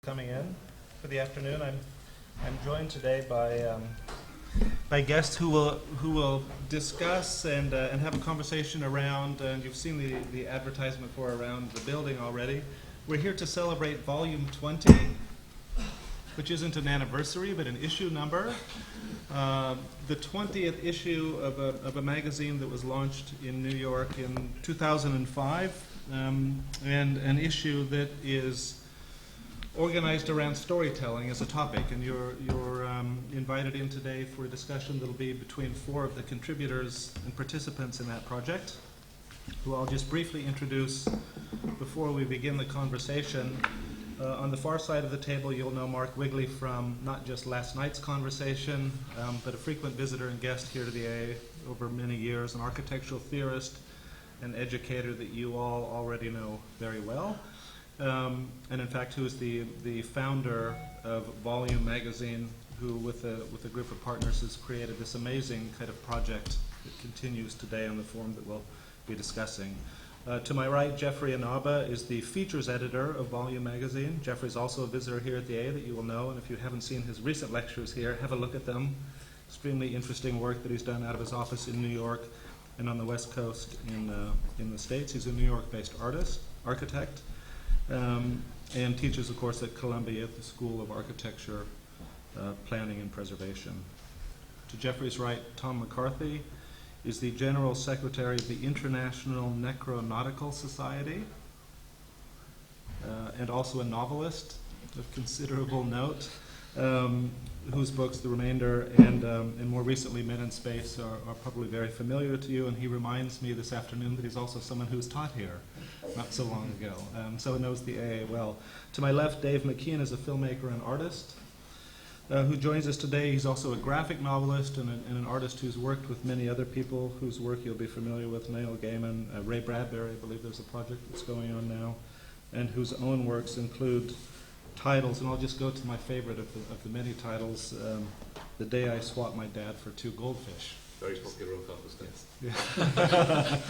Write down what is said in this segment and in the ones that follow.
coming in for the afternoon. I'm joined today by guests who will discuss and have a conversation around, and you've seen the advertisement for around the building already. We're here to celebrate volume 20, which isn't an anniversary but an issue number. The 20th issue of a magazine that was launched in New York in 2005, and an issue that is organized around storytelling as a topic. And you're invited in today for a discussion that'll be between 4 of the contributors and participants in that project, who I'll just briefly introduce before we begin the conversation. On the far side of the table, you'll know Mark Wigley from not just last night's conversation, but a frequent visitor and guest here to the AA over many years, an architectural theorist and educator that you all already know very well. And in fact, who is the founder of Volume magazine, who with a group of partners has created this amazing kind of project that continues today in the form that we'll be discussing. To my right, Jeffrey Inaba is the features editor of Volume magazine. Jeffrey's also a visitor here at the A that you will know, and if you haven't seen his recent lectures here, have a look at them. Extremely interesting work that he's done out of his office in New York and on the West Coast in the States. He's a New York-based architect, and teaches, of course, at Columbia at the School of Architecture, Planning and Preservation. To Jeffrey's right, Tom McCarthy is the General Secretary of the International Necronautical Society, and also a novelist of considerable note, whose books, The Remainder and more recently Men in Space, are probably very familiar to you. And he reminds me this afternoon that he's also someone who's taught here not so long ago, so he knows the AA well. To my left, Dave Mckean is a filmmaker and artist who joins us today. He's also a graphic novelist and an artist who's worked with many other people whose work you'll be familiar with, Neil Gaiman, Ray Bradbury. I believe there's a project that's going on now, and whose own works include titles, and I'll just go to my favorite of the many titles, The Day I Swapped My Dad for 2 Goldfish. Very popular on campus, yes.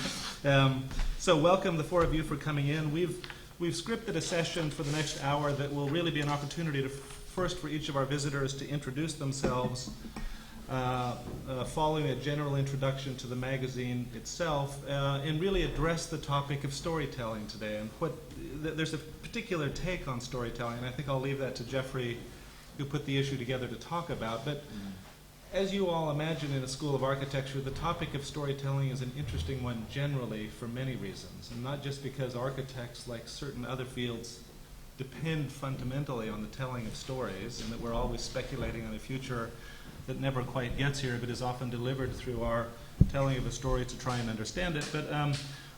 Yeah. So welcome, the 4 of you, for coming in. We've scripted a session for the next hour that will really be an opportunity to first for each of our visitors to introduce themselves, following a general introduction to the magazine itself, and really address the topic of storytelling today. And there's a particular take on storytelling, and I think I'll leave that to Jeffrey, who put the issue together, to talk about. But as you all imagine in a School of Architecture, the topic of storytelling is an interesting one generally for many reasons, and not just because architects, like certain other fields, depend fundamentally on the telling of stories, and that we're always speculating on a future that never quite gets here, but is often delivered through our telling of a story to try and understand it, but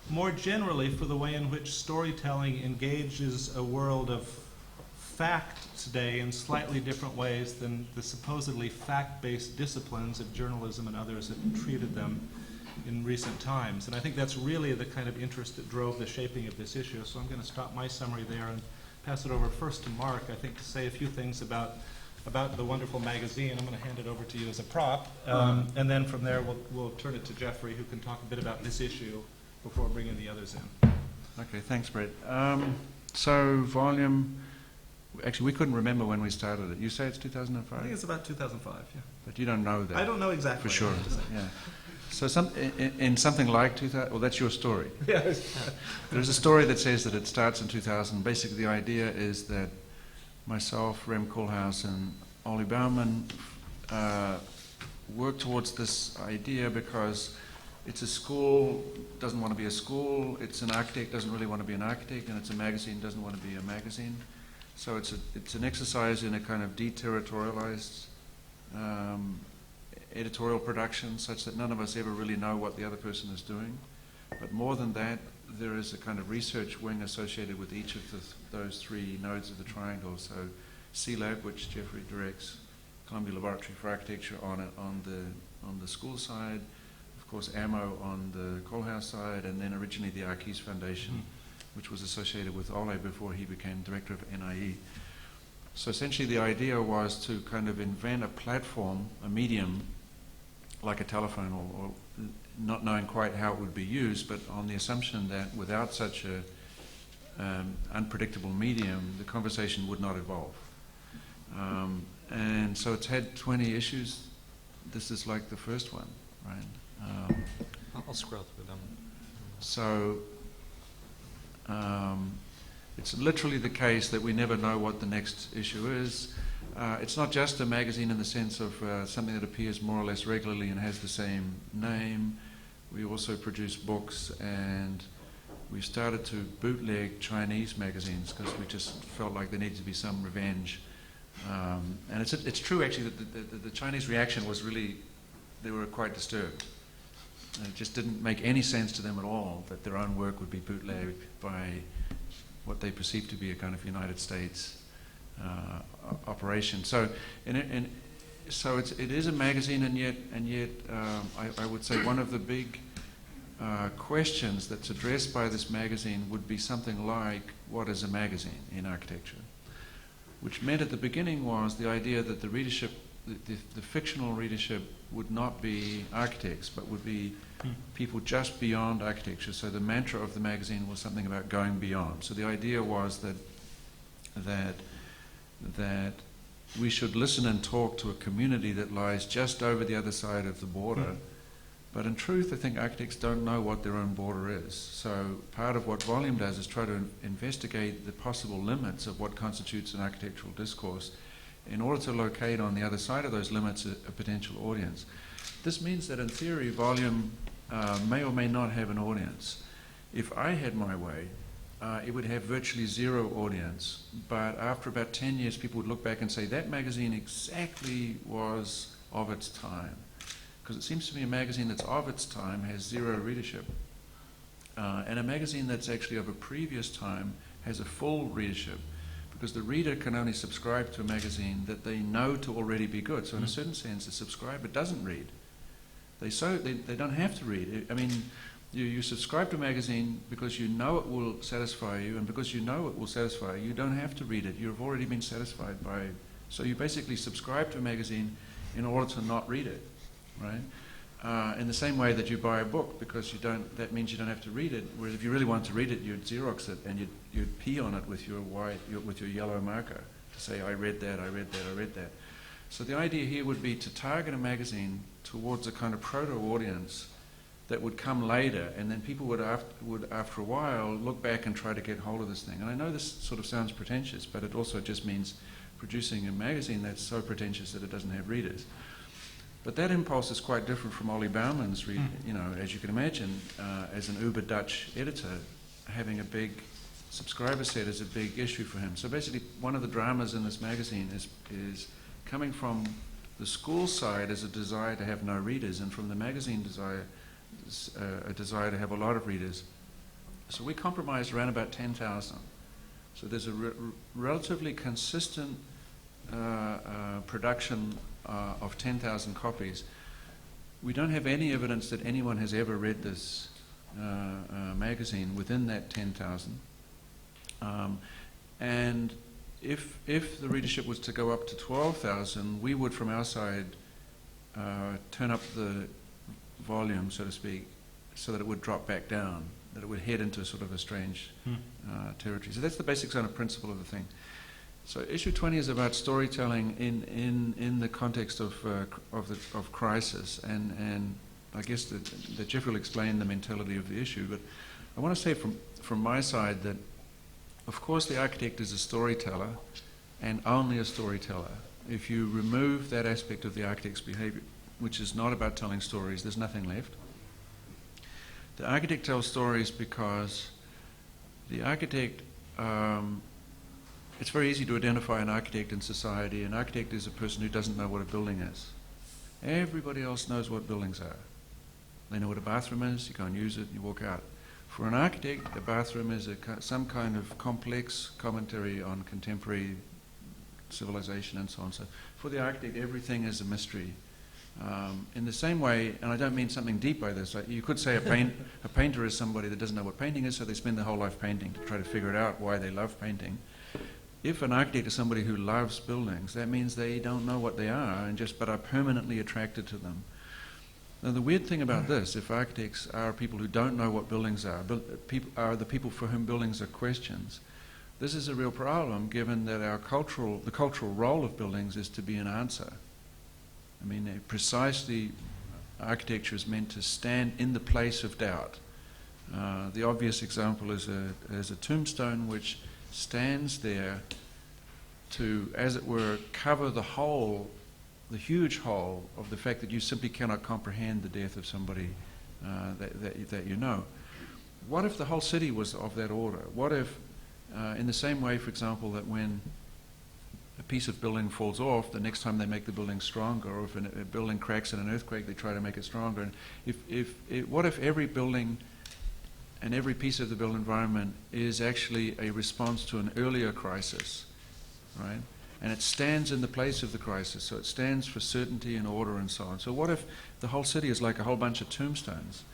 more generally for the way in which storytelling engages a world of fact today in slightly different ways than the supposedly fact-based disciplines of journalism and others have treated them in recent times. And I think that's really the kind of interest that drove the shaping of this issue. So I'm going to stop my summary there and pass it over first to Mark, I think, to say a few things about the wonderful magazine. I'm going to hand it over to you as a prop, and then from there we'll turn it to Jeffrey, who can talk a bit about this issue before bringing the others in. Okay, thanks, Brett. So Volume, actually we couldn't remember when we started it. You say it's 2005? I think it's about 2005, yeah. But you don't know that? I don't know exactly. For sure, yeah. So in something like 2000, well, that's your story. Yes. There's a story that says that it starts in 2000. Basically, the idea is that myself, Rem Koolhaas, and Ollie Bauman work towards this idea because it's a school, doesn't want to be a school, it's an architect, doesn't really want to be an architect, and it's a magazine, doesn't want to be a magazine. So it's an exercise in a kind of deterritorialized editorial production, such that none of us ever really know what the other person is doing. But more than that, there is a kind of research wing associated with each of those 3 nodes of the triangle. So CLAB, which Jeffrey directs, Columbia Laboratory for Architecture on the school side, of course AMO on the Koolhaas side, and then originally the Archis Foundation, which was associated with Ole before he became director of NIE. So essentially the idea was to kind of invent a platform, a medium, like a telephone, or not knowing quite how it would be used, but on the assumption that without such unpredictable medium, the conversation would not evolve. And so it's had 20 issues. This is like the first one, right? I'll scroll through them. So it's literally the case that we never know what the next issue is. It's not just a magazine in the sense of something that appears more or less regularly and has the same name. We also produce books, and we started to bootleg Chinese magazines because we just felt like there needed to be some revenge. And it's true actually that the Chinese reaction was really, they were quite disturbed. And it just didn't make any sense to them at all that their own work would be bootlegged by what they perceived to be a kind of United States operation. So, so it is a magazine, and yet I would say one of the big questions that's addressed by this magazine would be something like, what is a magazine in architecture? Which meant at the beginning was the idea that the readership, the fictional readership, would not be architects, but would be people just beyond architecture. So the mantra of the magazine was something about going beyond. So the idea was that we should listen and talk to a community that lies just over the other side of the border. But in truth, I think architects don't know what their own border is. So part of what Volume does is try to investigate the possible limits of what constitutes an architectural discourse in order to locate on the other side of those limits a potential audience. This means that in theory, Volume may or may not have an audience. If I had my way, it would have virtually zero audience. But after about 10 years, people would look back and say, that magazine exactly was of its time. Because it seems to me a magazine that's of its time has zero readership. And a magazine that's actually of a previous time has a full readership, because the reader can only subscribe to a magazine that they know to already be good. So in a certain sense, the subscriber doesn't read. They don't have to read. I mean, you subscribe to a magazine because you know it will satisfy you, and because you know it will satisfy you, you don't have to read it. You've already been satisfied by it. So you basically subscribe to a magazine in order to not read it. Right? In the same way that you buy a book because that means you don't have to read it, whereas if you really want to read it, you'd Xerox it and you'd pee on it with your yellow marker to say, I read that, I read that, I read that. So the idea here would be to target a magazine towards a kind of proto-audience that would come later, and then people would after a while look back and try to get hold of this thing. And I know this sort of sounds pretentious, but it also just means producing a magazine that's so pretentious that it doesn't have readers. But that impulse is quite different from Ollie Bauman's, as you can imagine, as an uber Dutch editor, having a big subscriber set is a big issue for him. So basically, one of the dramas in this magazine is coming from the school side as a desire to have no readers, and from the magazine desire, a desire to have a lot of readers. So we compromised around about 10,000. So there's a relatively consistent production of 10,000 copies. We don't have any evidence that anyone has ever read this magazine within that 10,000. And if the readership was to go up to 12,000, we would, from our side, turn up the volume, so to speak, so that it would drop back down, that it would head into sort of a strange territory. So that's the basic kind of principle of the thing. So issue 20 is about storytelling in the context of crisis, and I guess that Jeff will explain the mentality of the issue. But I want to say from my side that, of course, the architect is a storyteller, and only a storyteller. If you remove that aspect of the architect's behavior, which is not about telling stories, there's nothing left. The architect tells stories because the architect. It's very easy to identify an architect in society. An architect is a person who doesn't know what a building is. Everybody else knows what buildings are. They know what a bathroom is, you go and use it, you walk out. For an architect, a bathroom is some kind of complex commentary on contemporary civilization and so on. So for the architect, everything is a mystery. In the same way, and I don't mean something deep by this, you could say a painter is somebody that doesn't know what painting is, so they spend their whole life painting to try to figure it out why they love painting. If an architect is somebody who loves buildings, that means they don't know what they are but are permanently attracted to them. Now, the weird thing about this, if architects are people who don't know what buildings are, are the people for whom buildings are questions, this is a real problem given that the cultural role of buildings is to be an answer. I mean, precisely, architecture is meant to stand in the place of doubt. The obvious example is a tombstone which stands there to, as it were, cover the huge hole of the fact that you simply cannot comprehend the death of somebody that you know. What if the whole city was of that order? What if, in the same way, for example, that when a piece of building falls off, the next time they make the building stronger, or if a building cracks in an earthquake, they try to make it stronger. And what if every building and every piece of the built environment is actually a response to an earlier crisis, right? And it stands in the place of the crisis, so it stands for certainty and order and so on. So what if the whole city is like a whole bunch of tombstones,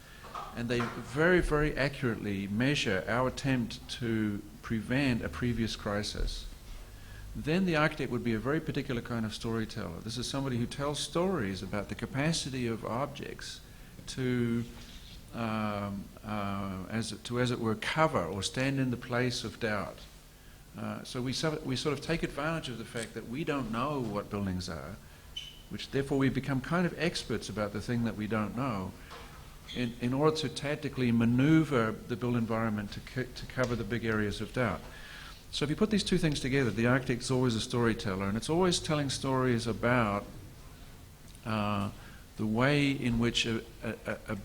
and they very, very accurately measure our attempt to prevent a previous crisis? Then the architect would be a very particular kind of storyteller. This is somebody who tells stories about the capacity of objects to, as it were, cover or stand in the place of doubt. So we sort of take advantage of the fact that we don't know what buildings are, which therefore we become kind of experts about the thing that we don't know, in order to tactically maneuver the built environment to cover the big areas of doubt. So if you put these two things together, the architect's always a storyteller, and it's always telling stories about the way in which a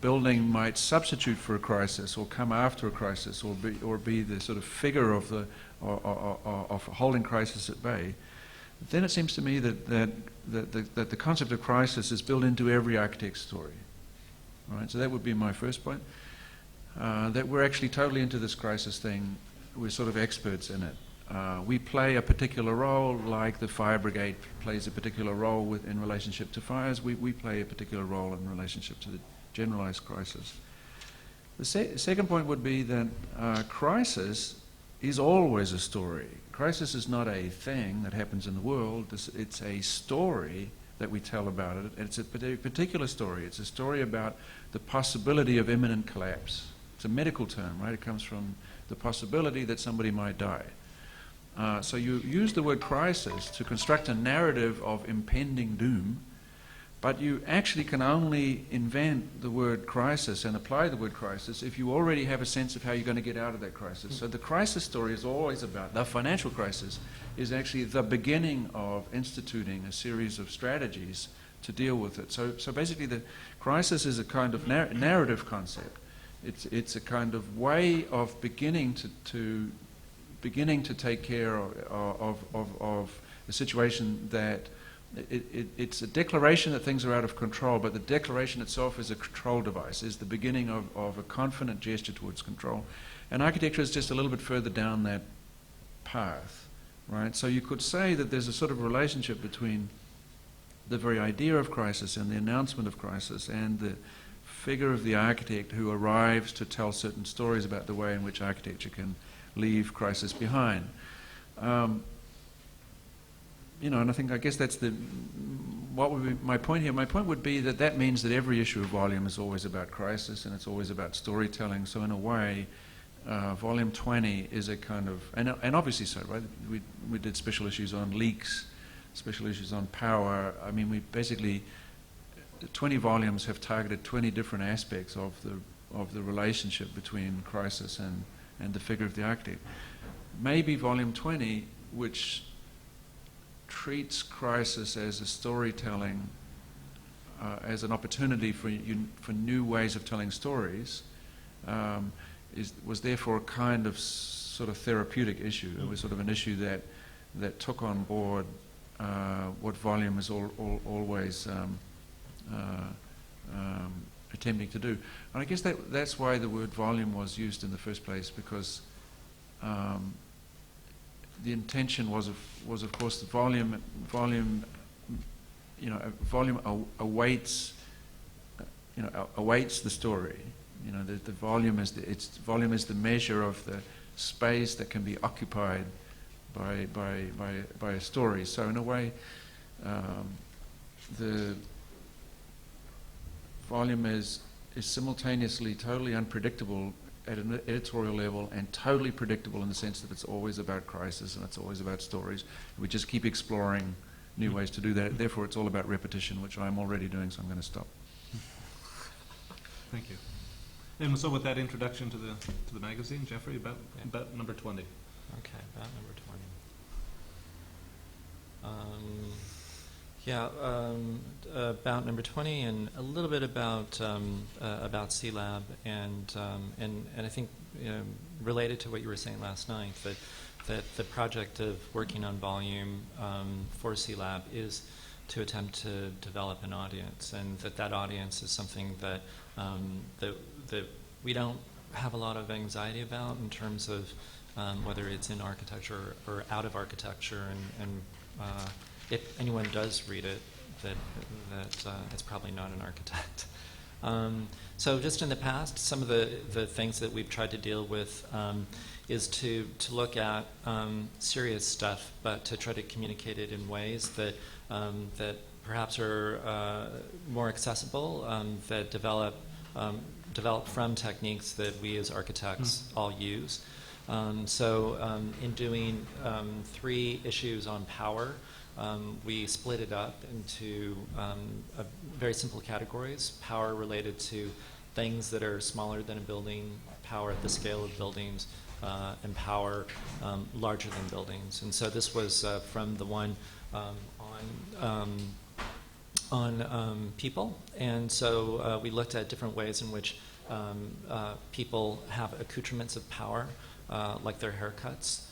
building might substitute for a crisis, or come after a crisis, or be the sort of figure of holding crisis at bay. Then it seems to me that the concept of crisis is built into every architect's story. Right? So that would be my first point. That we're actually totally into this crisis thing. We're sort of experts in it. We play a particular role, like the fire brigade plays a particular role in relationship to fires. We play a particular role in relationship to the generalized crisis. The second point would be that crisis is always a story. Crisis is not a thing that happens in the world. It's a story that we tell about it. It's a particular story. It's a story about the possibility of imminent collapse. It's a medical term, right? It comes from the possibility that somebody might die. So you use the word crisis to construct a narrative of impending doom, but you actually can only invent the word crisis and apply the word crisis if you already have a sense of how you're going to get out of that crisis. So the crisis story is always about, the financial crisis is actually the beginning of instituting a series of strategies to deal with it. So basically the crisis is a kind of narrative concept. It's a kind of way of beginning to take care of a situation that it's a declaration that things are out of control, but the declaration itself is a control device, is the beginning of a confident gesture towards control. And architecture is just a little bit further down that path, right? So you could say that there's a sort of relationship between the very idea of crisis and the announcement of crisis and the figure of the architect who arrives to tell certain stories about the way in which architecture can leave crisis behind. And I guess that's what would be my point here. My point would be that means that every issue of volume is always about crisis and it's always about storytelling. So in a way, volume 20 is a kind of, and obviously so, right? We did special issues on leaks, special issues on power. I mean, we basically, 20 volumes have targeted 20 different aspects of the relationship between crisis and the figure of the architect. Maybe volume 20, which treats crisis as a storytelling, as an opportunity for new ways of telling stories, was therefore a kind of sort of therapeutic issue. It was sort of an issue that took on board what volume is always attempting to do. And I guess that's why the word volume was used in the first place, because the intention was of course the volume awaits the story. The volume is the measure of the space that can be occupied by a story. So in a way, the volume is simultaneously totally unpredictable at an editorial level and totally predictable in the sense that it's always about crisis and it's always about stories. We just keep exploring new ways to do that. Therefore, it's all about repetition, which I'm already doing, so I'm going to stop. Thank you. And so with that introduction to the magazine, Jeffrey, about number 20. Okay, about number 20. About number 20, and a little bit about C-Lab, and I think related to what you were saying last night, that the project of working on volume for C-Lab is to attempt to develop an audience, and that audience is something that that we don't have a lot of anxiety about in terms of whether it's in architecture or out of architecture, and if anyone does read it, that it's probably not an architect. So just in the past, some of the things that we've tried to deal with is to look at serious stuff, but to try to communicate it in ways that perhaps are more accessible, that develop from techniques that we as architects all use. In doing 3 issues on power, we split it up into very simple categories: power related to things that are smaller than a building, power at the scale of buildings, and power larger than buildings. And so this was from the one on people. And so we looked at different ways in which people have accoutrements of power, like their haircuts.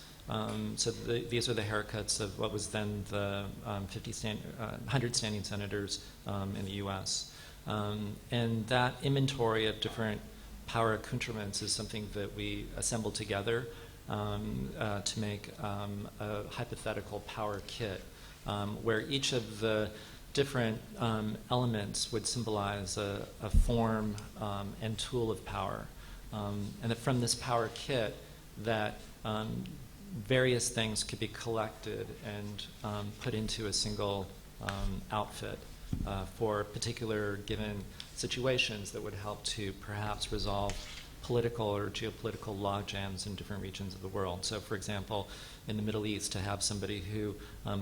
These are the haircuts of what was then the 100 standing senators in the U.S. And that inventory of different power accoutrements is something that we assembled together to make a hypothetical power kit, where each of the different elements would symbolize a form and tool of power. And that from this power kit, that various things could be collected and put into a single outfit for particular given situations that would help to perhaps resolve political or geopolitical logjams in different regions of the world. So, for example, in the Middle East, to have somebody who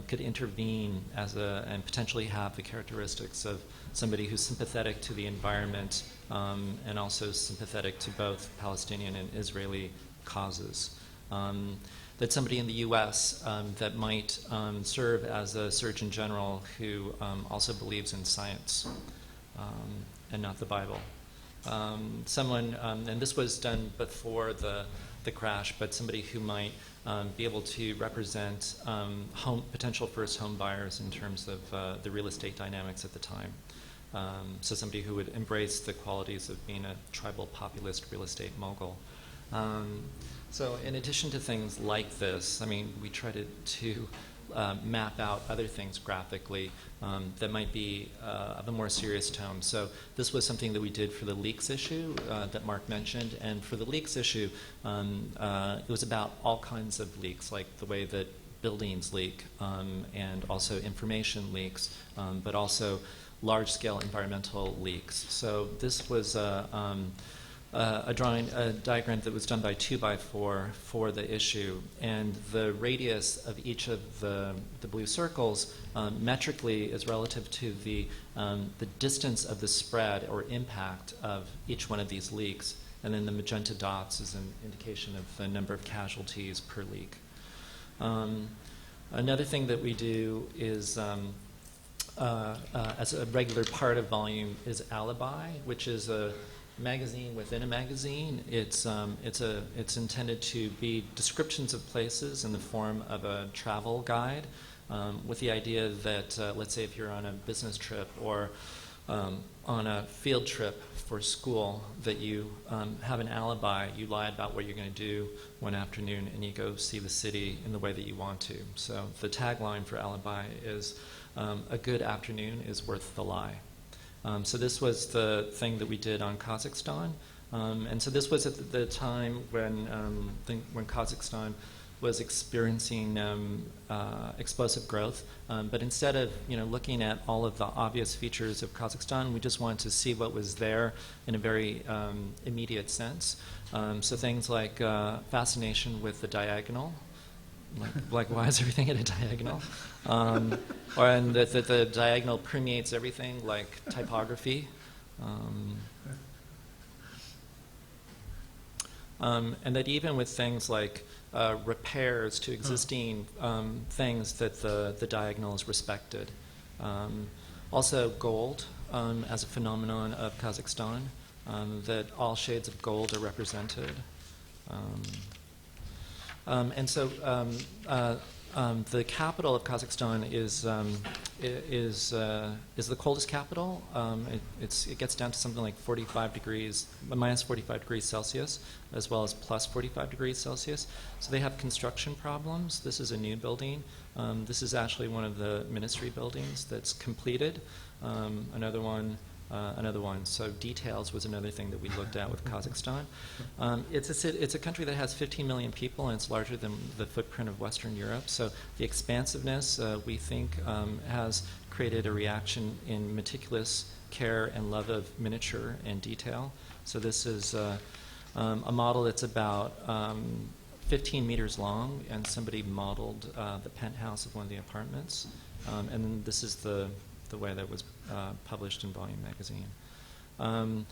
could intervene and potentially have the characteristics of somebody who's sympathetic to the environment and also sympathetic to both Palestinian and Israeli causes. That somebody in the U.S. That might serve as a Surgeon General who also believes in science and not the Bible. Someone, and this was done before the crash, but somebody who might be able to represent potential first home buyers in terms of the real estate dynamics at the time. So somebody who would embrace the qualities of being a tribal populist real estate mogul. So in addition to things like this, I mean, we try to map out other things graphically that might be of a more serious tone. So this was something that we did for the leaks issue that Mark mentioned. And for the leaks issue, it was about all kinds of leaks, like the way that buildings leak and also information leaks, but also large-scale environmental leaks. So this was a diagram that was done by 2x4 for the issue, and the radius of each of the blue circles metrically is relative to the distance of the spread or impact of each one of these leaks, and then the magenta dots is an indication of the number of casualties per leak. Another thing that we do is as a regular part of volume is Alibi, which is a magazine within a magazine. It's intended to be descriptions of places in the form of a travel guide, with the idea that let's say if you're on a business trip or on a field trip for school, that you have an alibi. You lie about what you're going to do one afternoon, and you go see the city in the way that you want to. So the tagline for Alibi is a good afternoon is worth the lie. So this was the thing that we did on Kazakhstan. And so this was at the time when Kazakhstan was experiencing explosive growth. But instead of looking at all of the obvious features of Kazakhstan, we just wanted to see what was there in a very immediate sense. So things like fascination with the diagonal, like why is everything at a diagonal? And that the diagonal permeates everything, like typography. And that even with things like repairs to existing things, that the diagonal is respected. Also gold as a phenomenon of Kazakhstan, that all shades of gold are represented. And so the capital of Kazakhstan is the coldest capital. It gets down to something like 45 degrees, minus 45 degrees Celsius, as well as plus 45 degrees Celsius. So they have construction problems. This is a new building. This is actually one of the ministry buildings that's completed. Another one. So details was another thing that we looked at with Kazakhstan. It's a country that has 15 million people, and it's larger than the footprint of Western Europe. So the expansiveness, we think, has created a reaction in meticulous care and love of miniature and detail. So this is a model that's about 15 meters long, and somebody modeled the penthouse of one of the apartments. And then this is the way that was published in Volume magazine. And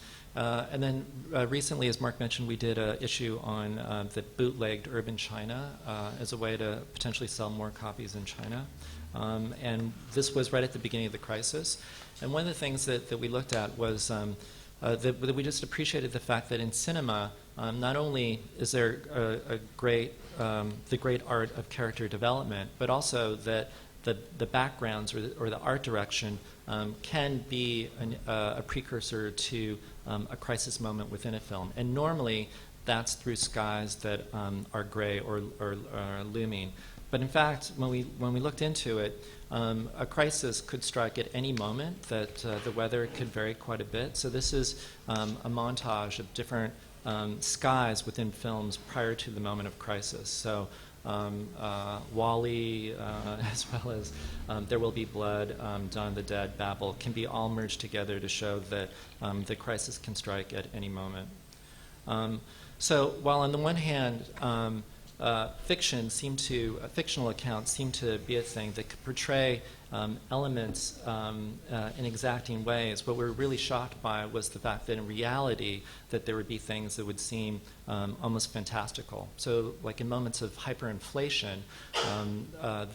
then recently, as Mark mentioned, we did an issue on the bootlegged urban China as a way to potentially sell more copies in China. And this was right at the beginning of the crisis. And one of the things that we looked at was that we just appreciated the fact that in cinema, not only is there the great art of character development, but also that the backgrounds or the art direction can be a precursor to a crisis moment within a film. And normally that's through skies that are gray or looming. But in fact, when we looked into it, a crisis could strike at any moment, that the weather could vary quite a bit. So this is a montage of different skies within films prior to the moment of crisis. So Wall-E, as well as There Will Be Blood, Dawn of the Dead, Babel, can be all merged together to show that the crisis can strike at any moment. So while on the one hand, fictional accounts seem to be a thing that could portray elements in exacting ways, what we're really shocked by was the fact that in reality that there would be things that would seem almost fantastical. So like in moments of hyperinflation,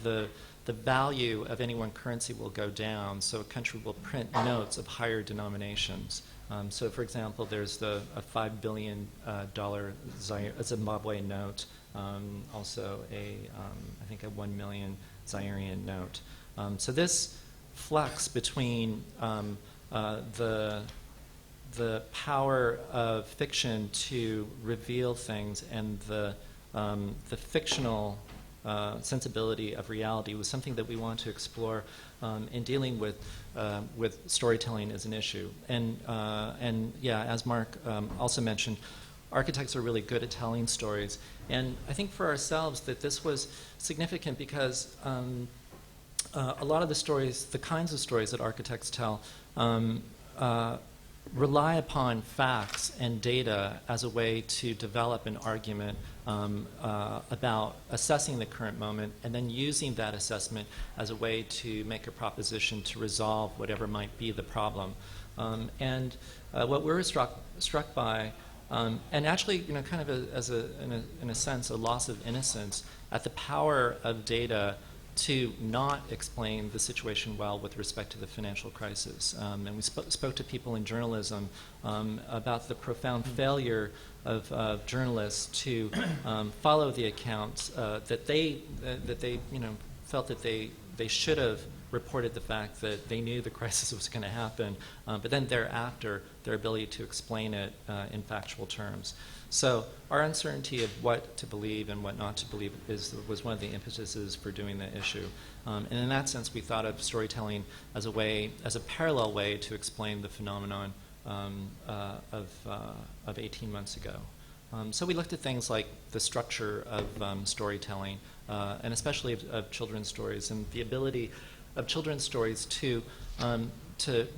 the value of any one currency will go down, so a country will print notes of higher denominations. So for example, there's a $5 billion Zimbabwe note, also I think a 1 million Zairian note. So this flux between the power of fiction to reveal things and the fictional sensibility of reality was something that we want to explore in dealing with storytelling as an issue. And yeah, as Mark also mentioned, architects are really good at telling stories. And I think for ourselves that this was significant because a lot of the stories, the kinds of stories that architects tell, rely upon facts and data as a way to develop an argument about assessing the current moment and then using that assessment as a way to make a proposition to resolve whatever might be the problem. And what we were struck by, and actually, kind of in a sense, a loss of innocence at the power of data to not explain the situation well with respect to the financial crisis. And we spoke to people in journalism about the profound failure of journalists to follow the accounts that they felt that they should have reported the fact that they knew the crisis was going to happen, but then thereafter, their ability to explain it in factual terms. So our uncertainty of what to believe and what not to believe was one of the impetuses for doing the issue. And in that sense, we thought of storytelling as a parallel way to explain the phenomenon of 18 months ago. So we looked at things like the structure of storytelling, and especially of children's stories, and the ability of children's stories to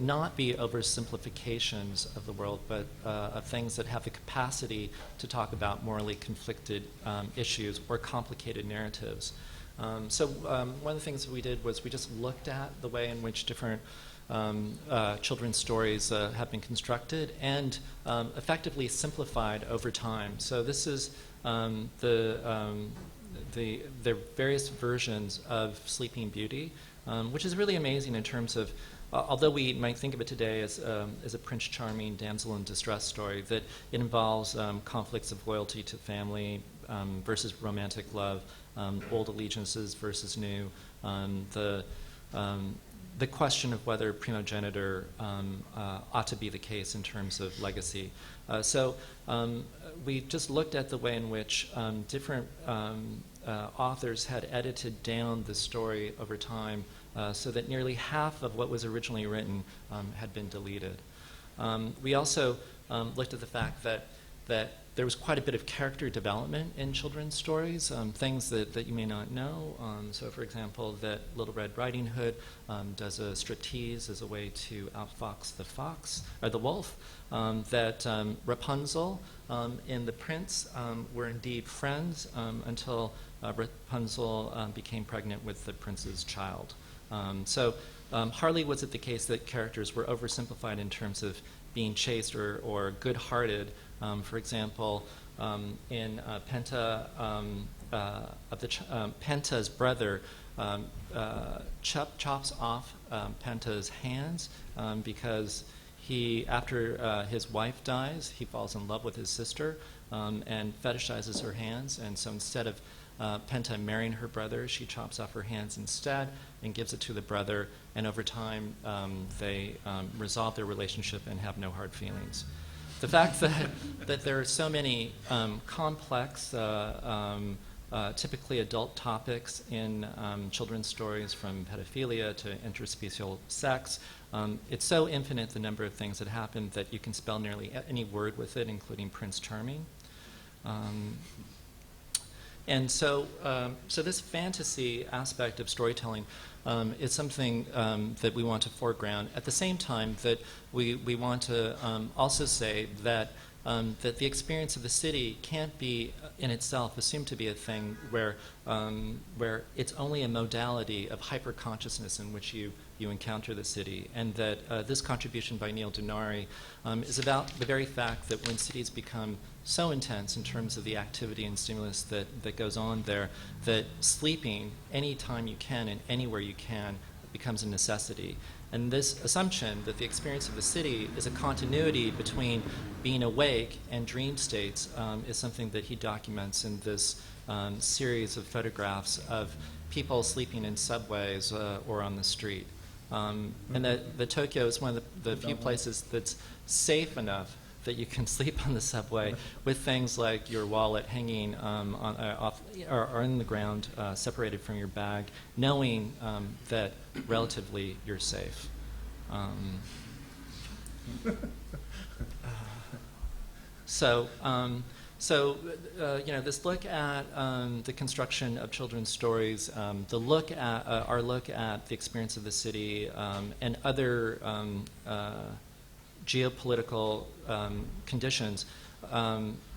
not be oversimplifications of the world, but of things that have the capacity to talk about morally conflicted issues or complicated narratives. So one of the things that we did was we just looked at the way in which different children's stories have been constructed and effectively simplified over time. So this is the various versions of Sleeping Beauty, which is really amazing in terms of, although we might think of it today as a Prince Charming damsel in distress story, that it involves conflicts of loyalty to family versus romantic love, old allegiances versus new, the question of whether primogeniture ought to be the case in terms of legacy. So we just looked at the way in which different authors had edited down the story over time so that nearly half of what was originally written had been deleted. We also looked at the fact that there was quite a bit of character development in children's stories, things that you may not know. So, for example, that Little Red Riding Hood does a striptease as a way to outfox the fox or the wolf. That Rapunzel and the prince were indeed friends until Rapunzel became pregnant with the prince's child. So, hardly was it the case that characters were oversimplified in terms of being chaste or good-hearted. For example, in Penta, Penta's brother chops off Penta's hands because after his wife dies, he falls in love with his sister and fetishizes her hands. And so instead of Penta marrying her brother, she chops off her hands instead and gives it to the brother. And over time, they resolve their relationship and have no hard feelings. The fact that there are so many complex, typically adult topics in children's stories, from pedophilia to interspecial sex, it's so infinite, the number of things that happen, that you can spell nearly any word with it, including Prince Charming. And so this fantasy aspect of storytelling is something that we want to foreground. At the same time that we want to also say that the experience of the city can't be in itself assumed to be a thing where it's only a modality of hyper-consciousness in which you encounter the city, and that this contribution by Neil Denari is about the very fact that when cities become so intense in terms of the activity and stimulus that goes on there, that sleeping any time you can and anywhere you can becomes a necessity. And this assumption that the experience of the city is a continuity between being awake and dream states is something that he documents in this series of photographs of people sleeping in subways or on the street. And that Tokyo is one of the few places that's safe enough that you can sleep on the subway with things like your wallet hanging off or in the ground, separated from your bag, knowing that relatively you're safe. So this look at the construction of children's stories, our look at the experience of the city, and other geopolitical conditions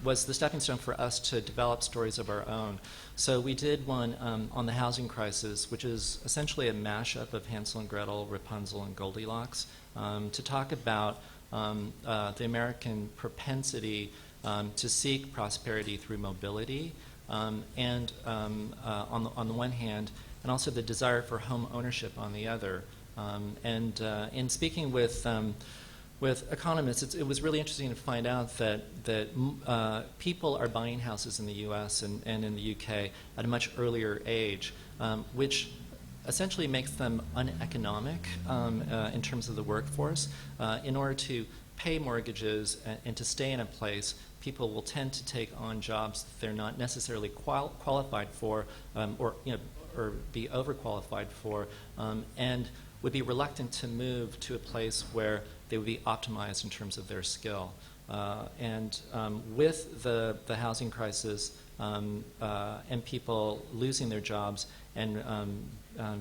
was the stepping stone for us to develop stories of our own. So we did one on the housing crisis, which is essentially a mashup of Hansel and Gretel, Rapunzel, and Goldilocks, to talk about the American propensity to seek prosperity through mobility, and on the one hand, and also the desire for home ownership on the other. And in speaking with economists, it was really interesting to find out that people are buying houses in the U.S. and in the U.K. at a much earlier age, which essentially makes them uneconomic in terms of the workforce. In order to pay mortgages and to stay in a place, people will tend to take on jobs that they're not necessarily qualified for, or be overqualified for, and would be reluctant to move to a place where they would be optimized in terms of their skill. And with the housing crisis and people losing their jobs and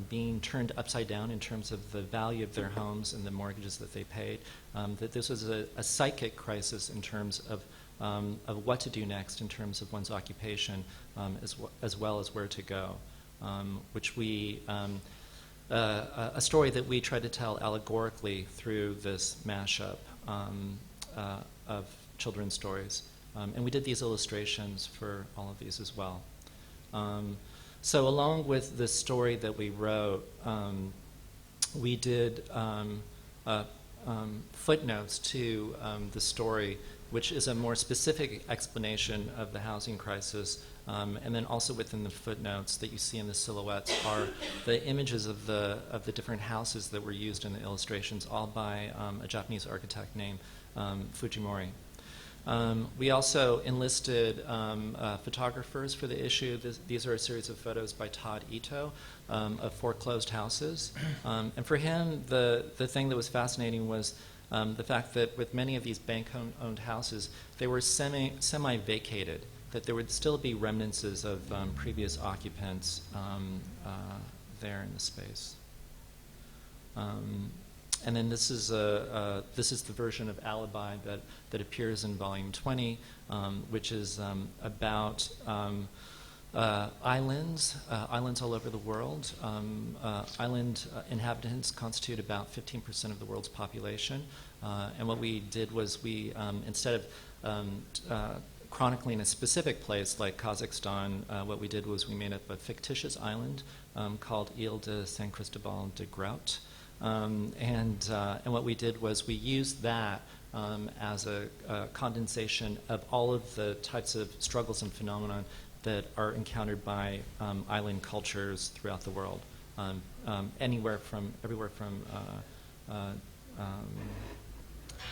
being turned upside down in terms of the value of their homes and the mortgages that they paid, that this was a psychic crisis in terms of what to do next in terms of one's occupation, as well as where to go, which we a story that we tried to tell allegorically through this mashup of children's stories. And we did these illustrations for all of these as well. So along with the story that we wrote, we did footnotes to the story, which is a more specific explanation of the housing crisis. And then also within the footnotes that you see in the silhouettes are the images of the different houses that were used in the illustrations, all by a Japanese architect named Fujimori. We also enlisted photographers for the issue. These are a series of photos by Todd Ito of foreclosed houses. And for him, the thing that was fascinating was the fact that with many of these bank-owned houses, they were semi-vacated, that there would still be remnants of previous occupants there in the space. And then this is the version of Alibi that appears in volume 20, which is about islands all over the world. Island inhabitants constitute about 15% of the world's population. And what we did was we, instead of chronicling a specific place like Kazakhstan, what we did was we made up a fictitious island called Ile de San Cristobal de Grout. And what we did was we used that as a condensation of all of the types of struggles and phenomena that are encountered by island cultures throughout the world, everywhere from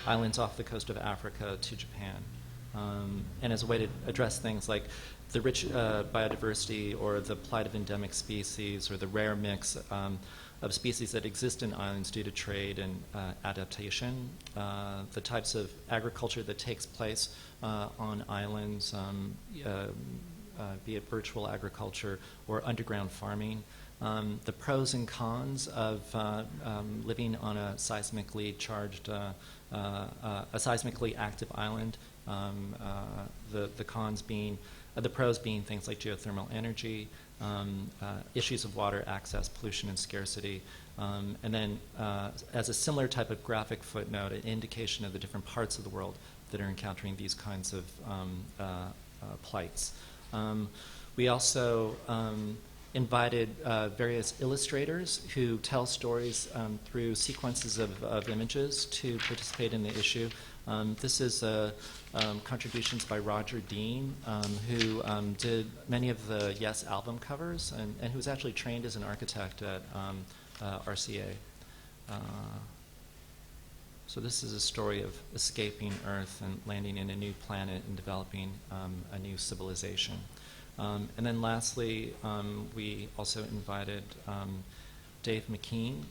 islands off the coast of Africa to Japan. And as a way to address things like the rich biodiversity or the plight of endemic species or the rare mix of species that exist in islands due to trade and adaptation, the types of agriculture that takes place on islands, be it virtual agriculture or underground farming, the pros and cons of living on a seismically charged, a seismically active island, the cons being, the pros being things like geothermal energy, issues of water access, pollution and scarcity, and then as a similar type of graphic footnote, an indication of the different parts of the world that are encountering these kinds of plights. We also invited various illustrators who tell stories through sequences of images to participate in the issue. This is contributions by Roger Dean, who did many of the Yes album covers and who was actually trained as an architect at RCA. So this is a story of escaping Earth and landing in a new planet and developing a new civilization. And then lastly, we also invited Dave Mckean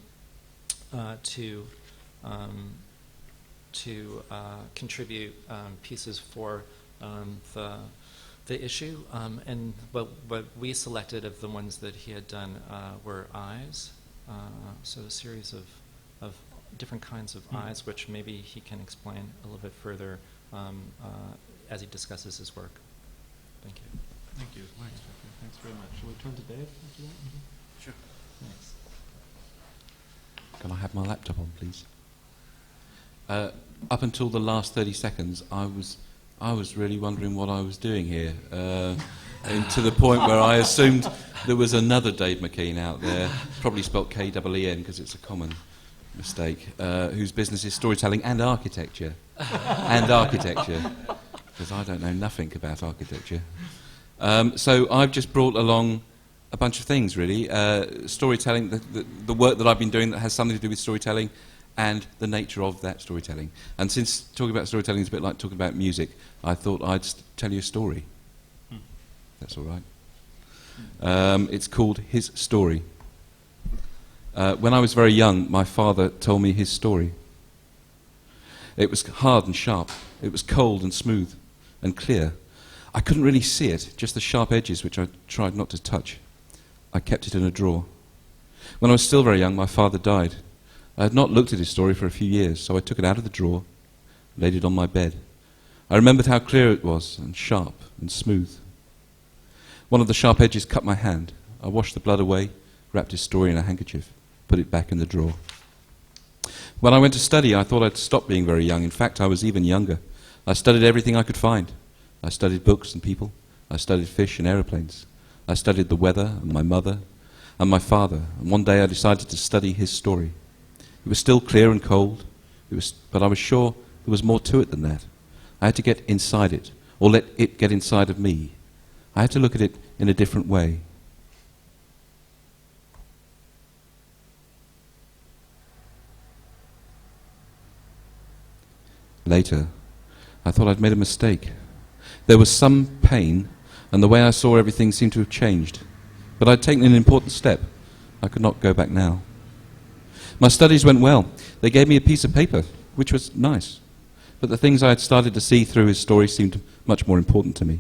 to contribute pieces for the issue. And what we selected of the ones that he had done were eyes. So a series of different kinds of eyes, which maybe he can explain a little bit further as he discusses his work. Thank you. Thank you. Thanks very much. Shall we turn to Dave after that? Sure. Thanks. Can I have my laptop on, please? Up until the last 30 seconds, I was really wondering what I was doing here, and to the point where I assumed there was another Dave Mckean out there, probably spelt K-E-E-N because it's a common mistake, whose business is storytelling and architecture, because I don't know nothing about architecture. So I've just brought along a bunch of things, really. Storytelling, the work that I've been doing that has something to do with storytelling, and the nature of that storytelling. And since talking about storytelling is a bit like talking about music, I thought I'd tell you a story. That's all right. It's called His Story. When I was very young, my father told me his story. It was hard and sharp, It was cold and smooth and clear. I couldn't really see it, just the sharp edges which I tried not to touch. I kept it in a drawer. When I was still very young, my father died. I had not looked at his story for a few years, so I took it out of the drawer, laid it on my bed. I remembered how clear it was, and sharp and smooth. One of the sharp edges cut my hand. I washed the blood away, wrapped his story in a handkerchief, put it back in the drawer. When I went to study, I thought I'd stop being very young. In fact, I was even younger. I studied everything I could find. I studied books and people. I studied fish and aeroplanes. I studied the weather and my mother and my father. And one day I decided to study his story. It was still clear and cold, but I was sure there was more to it than that. I had to get inside it, or let it get inside of me. I had to look at it in a different way. Later, I thought I'd made a mistake. There was some pain, and the way I saw everything seemed to have changed. But I'd taken an important step. I could not go back now. My studies went well. They gave me a piece of paper, which was nice. But the things I had started to see through his story seemed much more important to me.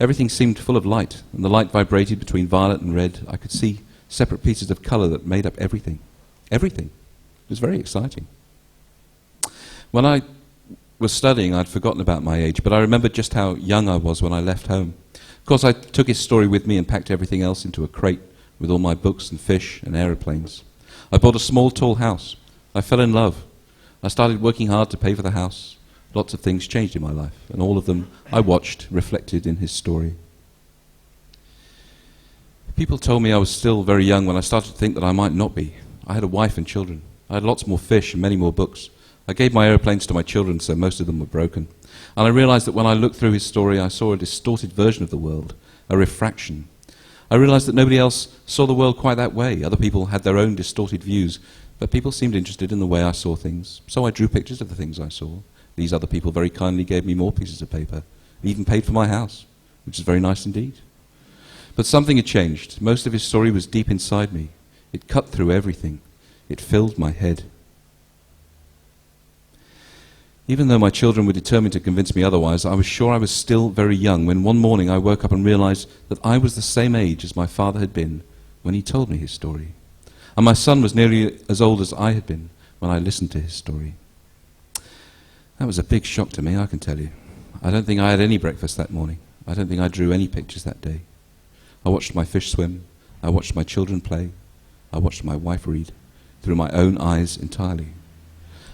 Everything seemed full of light, and the light vibrated between violet and red. I could see separate pieces of colour that made up everything. Everything. It was very exciting. When I was studying, I'd forgotten about my age, but I remembered just how young I was when I left home. Of course, I took his story with me and packed everything else into a crate with all my books and fish and aeroplanes. I bought a small, tall house. I fell in love. I started working hard to pay for the house. Lots of things changed in my life, and all of them I watched reflected in his story. People told me I was still very young when I started to think that I might not be. I had a wife and children. I had lots more fish and many more books. I gave my aeroplanes to my children, so most of them were broken. And I realized that when I looked through his story, I saw a distorted version of the world, a refraction. I realized that nobody else saw the world quite that way. Other people had their own distorted views, but people seemed interested in the way I saw things. So I drew pictures of the things I saw. These other people very kindly gave me more pieces of paper, even paid for my house, which is very nice indeed. But something had changed. Most of his story was deep inside me. It cut through everything. It filled my head. Even though my children were determined to convince me otherwise, I was sure I was still very young when one morning I woke up and realized that I was the same age as my father had been when he told me his story. And my son was nearly as old as I had been when I listened to his story. That was a big shock to me, I can tell you. I don't think I had any breakfast that morning. I don't think I drew any pictures that day. I watched my fish swim. I watched my children play. I watched my wife read through my own eyes entirely.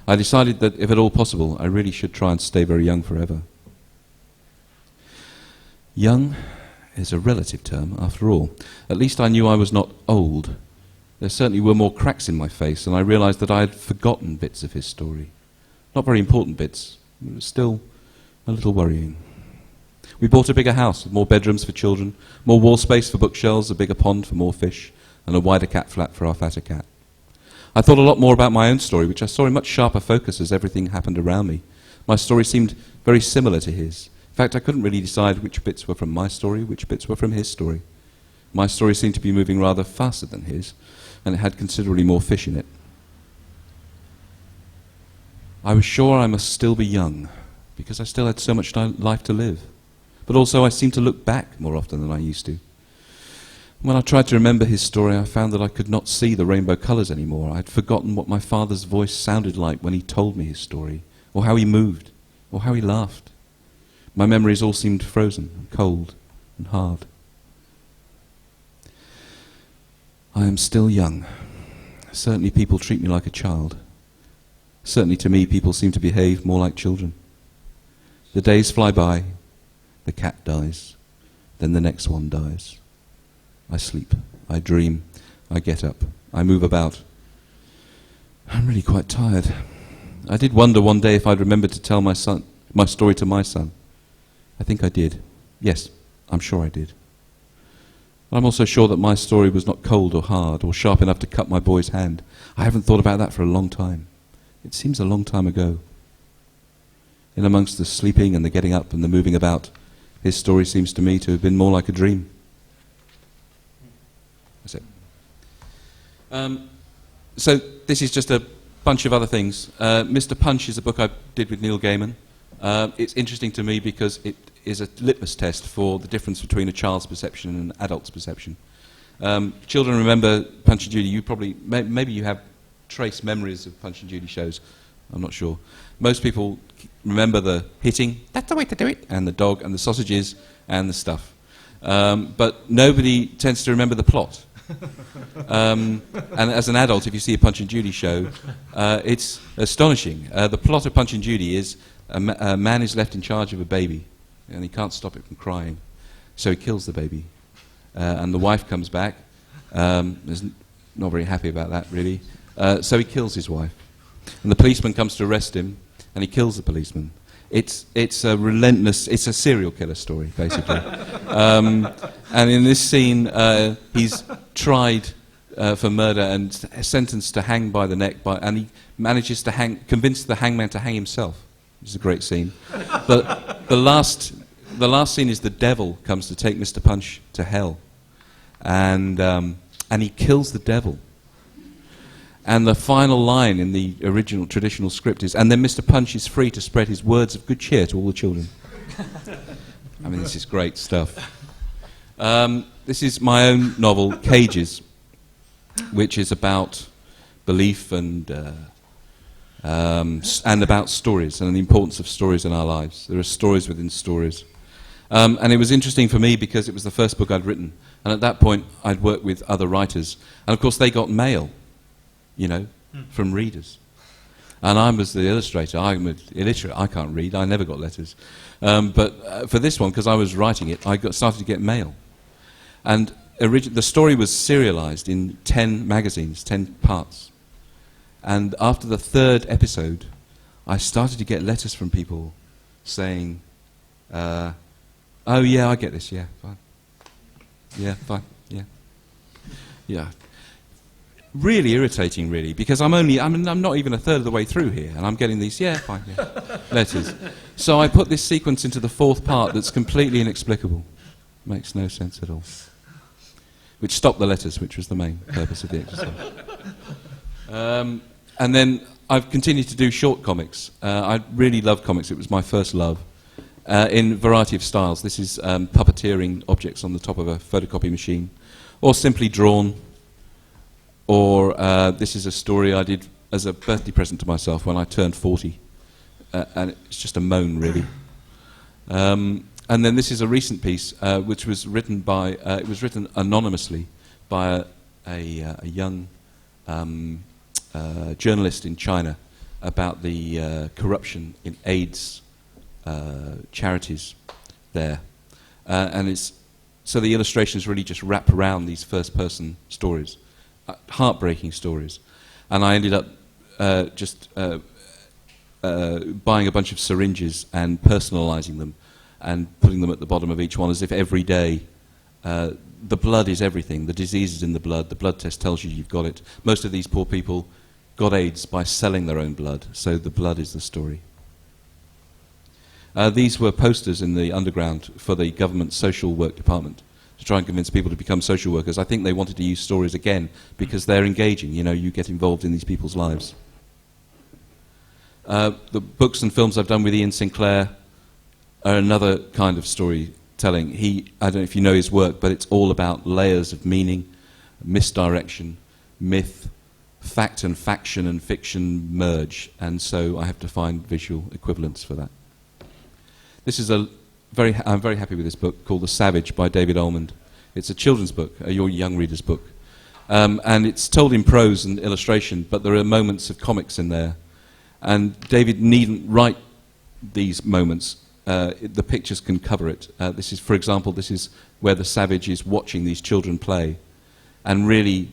I decided that, if at all possible, I really should try and stay very young forever. Young is a relative term, after all. At least I knew I was not old. There certainly were more cracks in my face, and I realized that I had forgotten bits of his story. Not very important bits. It was still a little worrying. We bought a bigger house with more bedrooms for children, more wall space for bookshelves, a bigger pond for more fish, and a wider cat flap for our fatter cat. I thought a lot more about my own story, which I saw in much sharper focus as everything happened around me. My story seemed very similar to his. In fact, I couldn't really decide which bits were from my story, which bits were from his story. My story seemed to be moving rather faster than his, and it had considerably more fish in it. I was sure I must still be young, because I still had so much life to live. But also I seemed to look back more often than I used to. When I tried to remember his story, I found that I could not see the rainbow colours anymore. I had forgotten what my father's voice sounded like when he told me his story, or how he moved, or how he laughed. My memories all seemed frozen, and cold, and hard. I am still young. Certainly people treat me like a child. Certainly to me people seem to behave more like children. The days fly by, the cat dies, then the next one dies. I sleep, I dream, I get up, I move about. I'm really quite tired. I did wonder one day if I'd remembered to tell my story to my son. I think I did. Yes, I'm sure I did. But I'm also sure that my story was not cold or hard or sharp enough to cut my boy's hand. I haven't thought about that for a long time. It seems a long time ago. In amongst the sleeping and the getting up and the moving about, his story seems to me to have been more like a dream. That's it. So this is just a bunch of other things. Mr. Punch is a book I did with Neil Gaiman. It's interesting to me because it is a litmus test for the difference between a child's perception and an adult's perception. Children remember Punch and Judy. You probably, maybe you have trace memories of Punch and Judy shows. I'm not sure. Most people remember the hitting, that's the way to do it, and the dog and the sausages and the stuff. But nobody tends to remember the plot. And as an adult, if you see a Punch and Judy show, it's astonishing. The plot of Punch and Judy is a man is left in charge of a baby, and he can't stop it from crying, so he kills the baby. And the wife comes back, is not very happy about that, really, so he kills his wife. And the policeman comes to arrest him, and he kills the policeman. It's a relentless, it's a serial killer story, basically. And in this scene, he's tried for murder and sentenced to hang by the neck, and he manages to convince the hangman to hang himself. It's a great scene. But the last scene is the devil comes to take Mr. Punch to hell, and he kills the devil. And the final line in the original traditional script is, and then Mr. Punch is free to spread his words of good cheer to all the children. I mean, this is great stuff. This is my own novel, Cages, which is about belief and about stories and the importance of stories in our lives. There are stories within stories. And it was interesting for me because it was the first book I'd written. And at that point, I'd worked with other writers. And of course, they got mail, from readers. And I was the illustrator. I'm illiterate. I can't read. I never got letters. But for this one, because I was writing it, I started to get mail. And the story was serialized in 10 magazines, 10 parts. And after the third episode, I started to get letters from people saying, oh, yeah, I get this. Yeah, fine. Yeah, fine. Yeah. Yeah. Really irritating, really, because I'm not even a third of the way through here, and I'm getting these, yeah, fine, yeah, letters. So I put this sequence into the fourth part that's completely inexplicable. Makes no sense at all. Which stopped the letters, which was the main purpose of the exercise. And then I've continued to do short comics. I really love comics. It was my first love. In a variety of styles. This is puppeteering objects on the top of a photocopy machine, or simply drawn. Or this is a story I did as a birthday present to myself when I turned 40. And it's just a moan, really. And then this is a recent piece which was written by, it was written anonymously by a young journalist in China about the corruption in AIDS charities there. So the illustrations really just wrap around these first-person stories. Heartbreaking stories. And I ended up buying a bunch of syringes and personalizing them and putting them at the bottom of each one as if every day the blood is everything. The disease is in the blood test tells you you've got it. Most of these poor people got AIDS by selling their own blood, so the blood is the story. These were posters in the underground for the government social work department to try and convince people to become social workers. I think they wanted to use stories again because they're engaging. You get involved in these people's lives. The books and films I've done with Ian Sinclair are another kind of storytelling. I don't know if you know his work, but it's all about layers of meaning, misdirection, myth, fact and faction and fiction merge, and so I have to find visual equivalents for that. This is I'm very happy with this book called The Savage by David Almond. It's a children's book, your young reader's book. And it's told in prose and illustration, but there are moments of comics in there. And David needn't write these moments. The pictures can cover it. For example, this is where the savage is watching these children play and really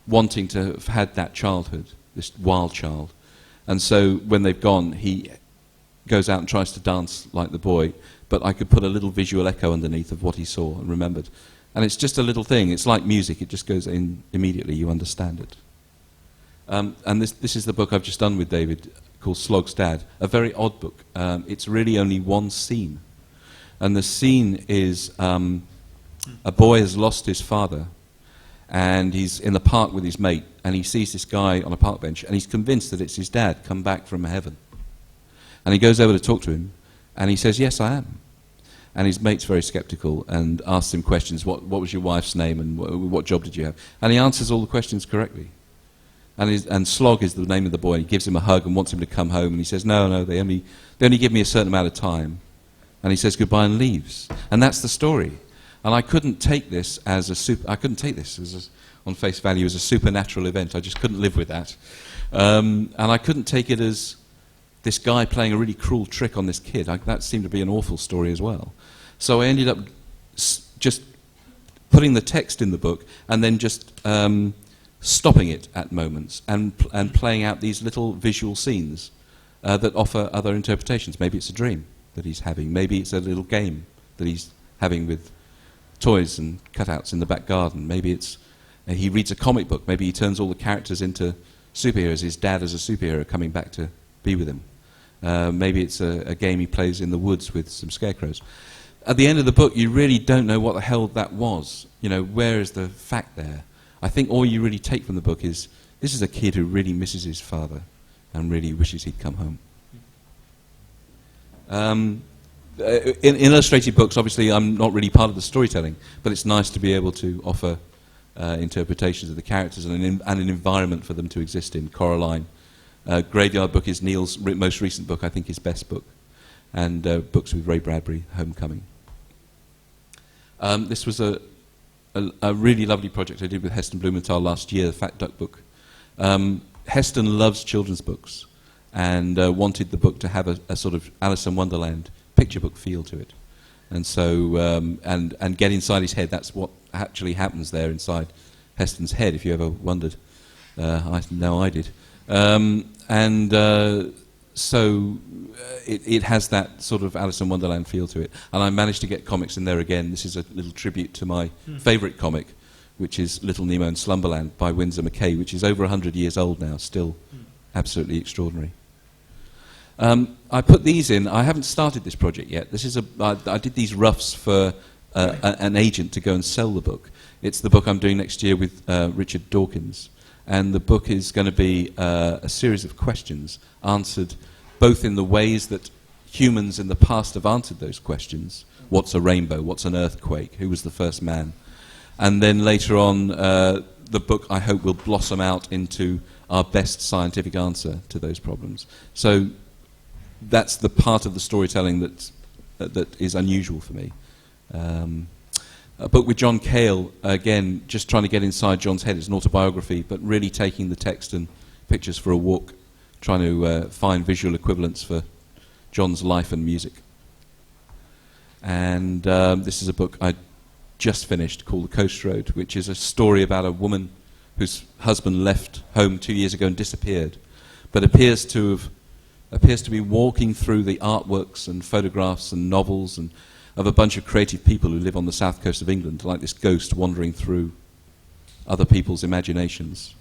wanting to have had that childhood, this wild child. And so when they've gone, he goes out and tries to dance like the boy, but I could put a little visual echo underneath of what he saw and remembered. And it's just a little thing. It's like music. It just goes in immediately. You understand it. And this is the book I've just done with David called Slog's Dad, a very odd book. It's really only one scene. And the scene is a boy has lost his father, and he's in the park with his mate, and he sees this guy on a park bench, and he's convinced that it's his dad come back from heaven. And he goes over to talk to him, and he says, "Yes, I am." And his mate's very sceptical and asks him questions. What was your wife's name, and what job did you have? And he answers all the questions correctly. And Slog is the name of the boy, and he gives him a hug and wants him to come home, and he says, no, they only give me a certain amount of time. And he says goodbye and leaves. And that's the story. And I couldn't take this on face value as a supernatural event. I just couldn't live with that. And I couldn't take it as this guy playing a really cruel trick on this kid. That seemed to be an awful story as well. So I ended up just putting the text in the book and then just stopping it at moments and playing out these little visual scenes that offer other interpretations. Maybe it's a dream that he's having. Maybe it's a little game that he's having with toys and cutouts in the back garden. Maybe it's he reads a comic book. Maybe he turns all the characters into superheroes. His dad as a superhero coming back to be with him. Maybe it's a game he plays in the woods with some scarecrows. At the end of the book, you really don't know what the hell that was. Where is the fact there? I think all you really take from the book is, this is a kid who really misses his father and really wishes he'd come home. In illustrated books, obviously, I'm not really part of the storytelling, but it's nice to be able to offer interpretations of the characters and an environment for them to exist in. Coraline. Graveyard Book is Neil's most recent book, I think his best book, and books with Ray Bradbury, Homecoming. This was a really lovely project I did with Heston Blumenthal last year, the Fat Duck book. Heston loves children's books and wanted the book to have a sort of Alice in Wonderland picture book feel to it. And so, and get inside his head, that's what actually happens there inside Heston's head, if you ever wondered. I know I did. So it has that sort of Alice in Wonderland feel to it. And I managed to get comics in there again. This is a little tribute to my favourite comic, which is Little Nemo in Slumberland by Winsor McCay, which is over 100 years old now, still absolutely extraordinary. I put these in. I haven't started this project yet. I did these roughs for an agent to go and sell the book. It's the book I'm doing next year with Richard Dawkins. And the book is going to be a series of questions answered both in the ways that humans in the past have answered those questions. What's a rainbow? What's an earthquake? Who was the first man? And then later on, the book, I hope, will blossom out into our best scientific answer to those problems. So that's the part of the storytelling that is unusual for me. A book with John Cale, again, just trying to get inside John's head. It's an autobiography, but really taking the text and pictures for a walk, trying to find visual equivalents for John's life and music. And this is a book I just finished called The Coast Road, which is a story about a woman whose husband left home 2 years ago and disappeared, but appears to be walking through the artworks and photographs and novels and of a bunch of creative people who live on the south coast of England, like this ghost wandering through other people's imaginations.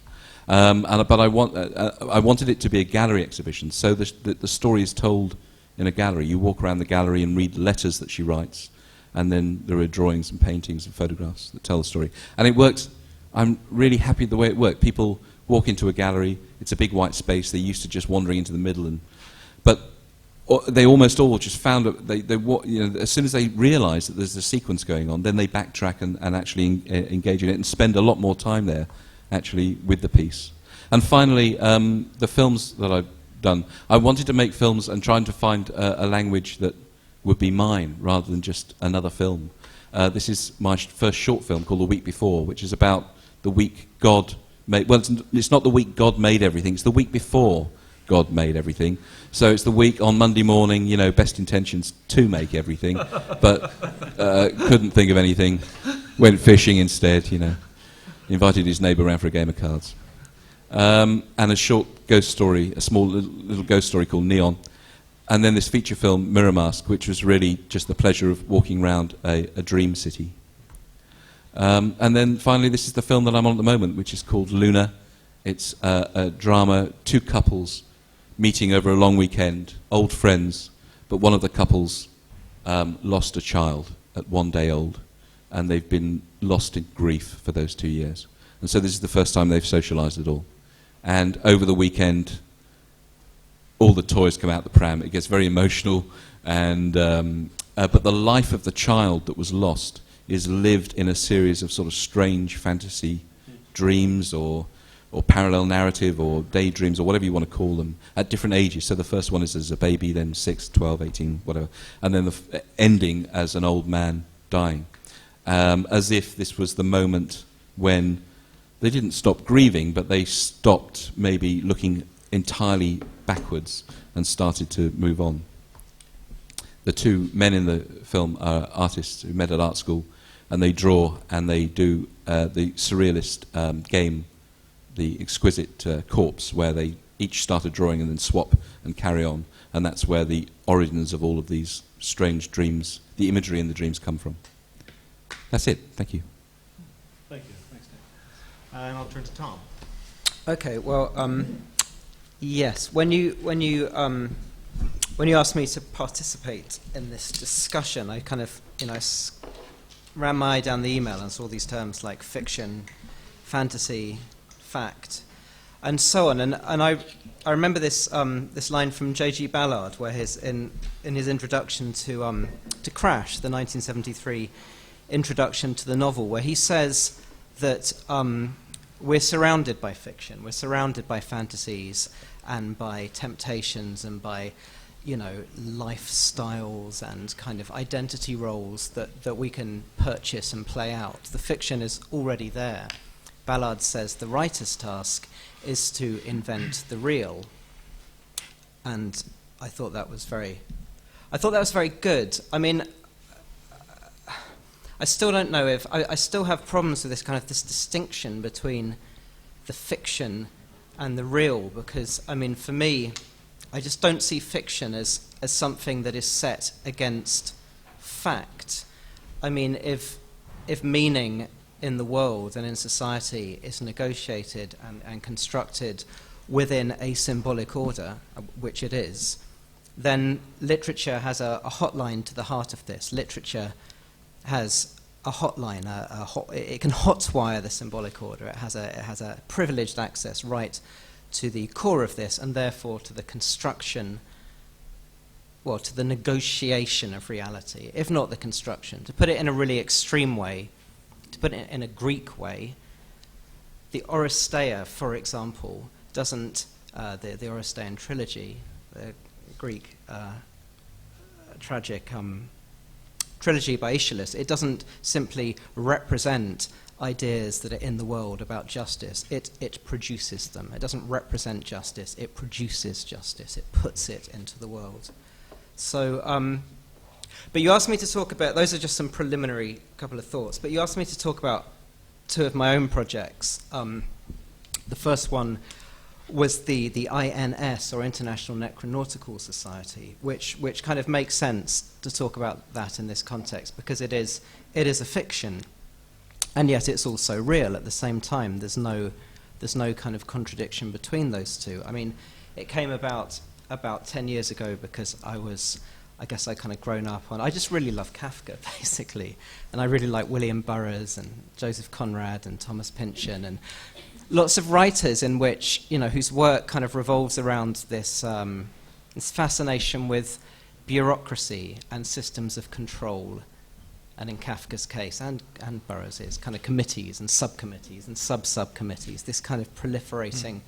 But I wanted it to be a gallery exhibition, so the story is told in a gallery. You walk around the gallery and read letters that she writes, and then there are drawings and paintings and photographs that tell the story. And it works. I'm really happy the way it worked. People walk into a gallery, it's a big white space, they're used to just wandering into the middle, but they almost all just found as soon as they realise that there's a sequence going on, then they backtrack and actually engage in it and spend a lot more time there, actually, with the piece. And finally, the films that I've done. I wanted to make films and trying to find a language that would be mine rather than just another film. This is my first short film called The Week Before, which is about the week God made. Well, it's not the week God made everything. It's the week before God made everything. So it's the week on Monday morning, best intentions to make everything, but couldn't think of anything. Went fishing instead, Invited his neighbour around for a game of cards. And a short ghost story, a small little ghost story called Neon. And then this feature film, Mirror Mask, which was really just the pleasure of walking around a dream city. And then finally, this is the film that I'm on at the moment, which is called Luna. It's a drama, two couples meeting over a long weekend, old friends, but one of the couples lost a child at 1 day old, and they've been lost in grief for those 2 years. And so this is the first time they've socialised at all. And over the weekend, all the toys come out the pram. It gets very emotional, and but the life of the child that was lost is lived in a series of sort of strange fantasy dreams or parallel narrative or daydreams or whatever you want to call them at different ages. So the first one is as a baby, then 6, 12, 18, whatever, and then the ending as an old man dying, as if this was the moment when they didn't stop grieving, but they stopped maybe looking entirely backwards and started to move on. The two men in the film are artists who met at art school, and they draw and they do the surrealist game, the exquisite corpse, where they each start a drawing and then swap and carry on, and that's where the origins of all of these strange dreams, the imagery in the dreams, come from. That's it. Thank you. Thank you. Thanks, Nick. And I'll turn to Tom. Okay. Well, yes. When you asked me to participate in this discussion, I kind of ran my eye down the email and saw these terms like fiction, fantasy, fact, and so on. And I remember this line from J.G. Ballard, where in his introduction to Crash, the 1973 introduction to the novel, where he says that we're surrounded by fiction, we're surrounded by fantasies and by temptations and by lifestyles and kind of identity roles that we can purchase and play out. The fiction is already there. Ballard says the writer's task is to invent the real. And I thought that was very good. I mean, I still don't know if I still have problems with this distinction between the fiction and the real, because I mean, for me, I just don't see fiction as something that is set against fact. I mean, if meaning in the world and in society is negotiated and constructed within a symbolic order, which it is, then literature has a hotline to the heart of this. Literature has a hotline. It can hotwire the symbolic order. It has a privileged access right to the core of this, and therefore to the construction, to the negotiation of reality, if not the construction. To put it in a really extreme way, to put it in a Greek way, the Oresteia, for example, doesn't, the Orestean trilogy, the Greek tragic trilogy by Aeschylus, it doesn't simply represent ideas that are in the world about justice. It produces them. It doesn't represent justice. It produces justice. It puts it into the world. So, but you asked me to talk about, those are just some preliminary couple of thoughts, but you asked me to talk about two of my own projects. The first one was the INS, or International Necronautical Society, which kind of makes sense to talk about that in this context, because it is a fiction, and yet it's also real at the same time. There's no kind of contradiction between those two. I mean, it came about 10 years ago because I guess I kind of grown up on, I just really love Kafka, basically, and I really like William Burroughs and Joseph Conrad and Thomas Pynchon and lots of writers in which, whose work kind of revolves around this fascination with bureaucracy and systems of control, and in Kafka's case, and Burroughs's, kind of committees and subcommittees and sub-subcommittees, this kind of proliferating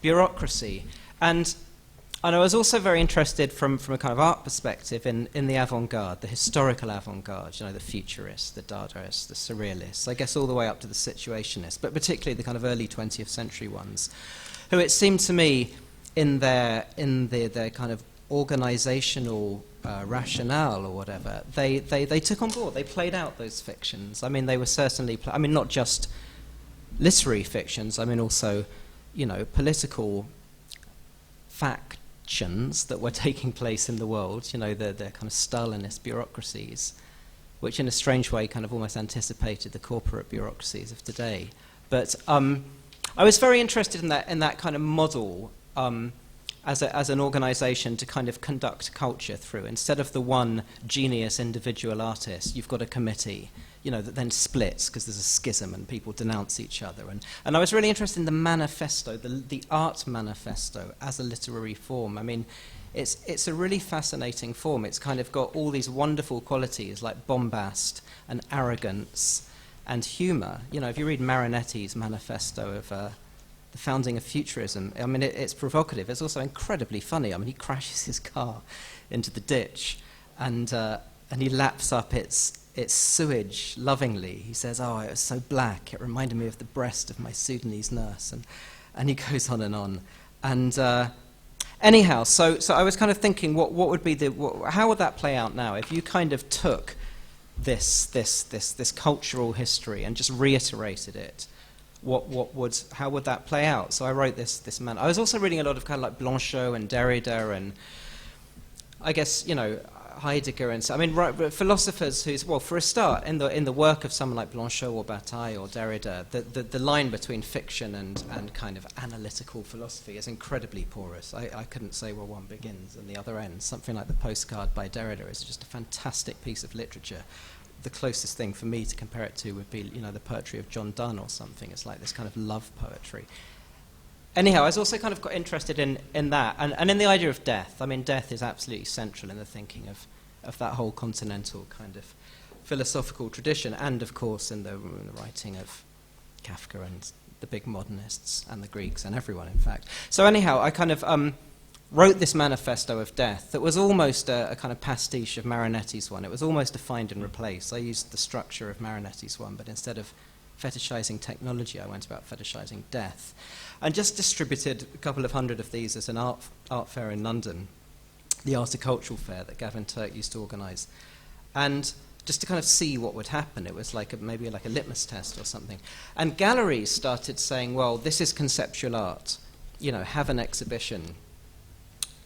bureaucracy. And I was also very interested from a kind of art perspective in the avant-garde, the historical avant-garde, the futurists, the Dadaists, the surrealists, I guess all the way up to the situationists, but particularly the kind of early 20th century ones, who it seemed to me in their kind of organizational rationale or whatever, they took on board, they played out those fictions. I mean, they were certainly, not just literary fictions, I mean also, political factions that were taking place in the world, the kind of Stalinist bureaucracies, which in a strange way kind of almost anticipated the corporate bureaucracies of today. But I was very interested in that kind of model as an organization to kind of conduct culture through. Instead of the one genius individual artist, you've got a committee that then splits because there's a schism and people denounce each other. And I was really interested in the manifesto, the art manifesto as a literary form. I mean, it's a really fascinating form. It's kind of got all these wonderful qualities like bombast and arrogance and humour. If you read Marinetti's manifesto of the founding of futurism, I mean, it's provocative. It's also incredibly funny. I mean, he crashes his car into the ditch and he laps up its sewage lovingly. He says, "Oh, it was so black, it reminded me of the breast of my Sudanese nurse," and he goes on and on. And anyhow, so I was kind of thinking, what would be how would that play out now if you kind of took this cultural history and just reiterated it? How would that play out? So I wrote this man. I was also reading a lot of kind of like Blanchot and Derrida and I guess Heidegger and so. I mean, philosophers who's for a start in the work of someone like Blanchot or Bataille or Derrida, the line between fiction and kind of analytical philosophy is incredibly porous. I couldn't say where one begins and the other ends. Something like The Postcard by Derrida is just a fantastic piece of literature. The closest thing for me to compare it to would be, the poetry of John Donne or something. It's like this kind of love poetry. Anyhow, I was also kind of got interested in that, and in the idea of death. I mean, death is absolutely central in the thinking of that whole continental kind of philosophical tradition, and of course in the writing of Kafka and the big modernists and the Greeks and everyone, in fact. So anyhow, I kind of wrote this manifesto of death that was almost a kind of pastiche of Marinetti's one. It was almost a find and replace. I used the structure of Marinetti's one, but instead of fetishizing technology, I went about fetishizing death. And just distributed a couple of hundred of these as an art fair in London, the Articultural Fair that Gavin Turk used to organise. And just to kind of see what would happen, it was like maybe like a litmus test or something. And galleries started saying, well, this is conceptual art, have an exhibition.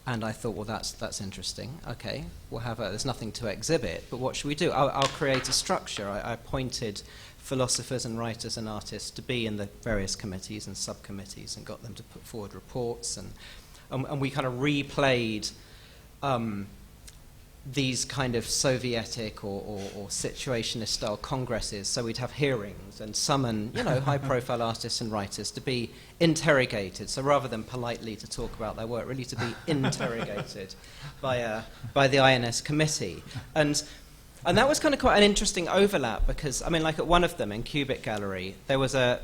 And I thought, well, that's interesting. Okay, we'll have there's nothing to exhibit, but what should we do? I'll create a structure. I appointed philosophers and writers and artists to be in the various committees and subcommittees and got them to put forward reports. And we kind of replayed these kind of Sovietic or situationist style congresses. So we'd have hearings and summon, high profile artists and writers to be interrogated. So rather than politely to talk about their work, really to be interrogated by the INS committee. And that was kind of quite an interesting overlap because, I mean, like at one of them in Cubic Gallery, there was a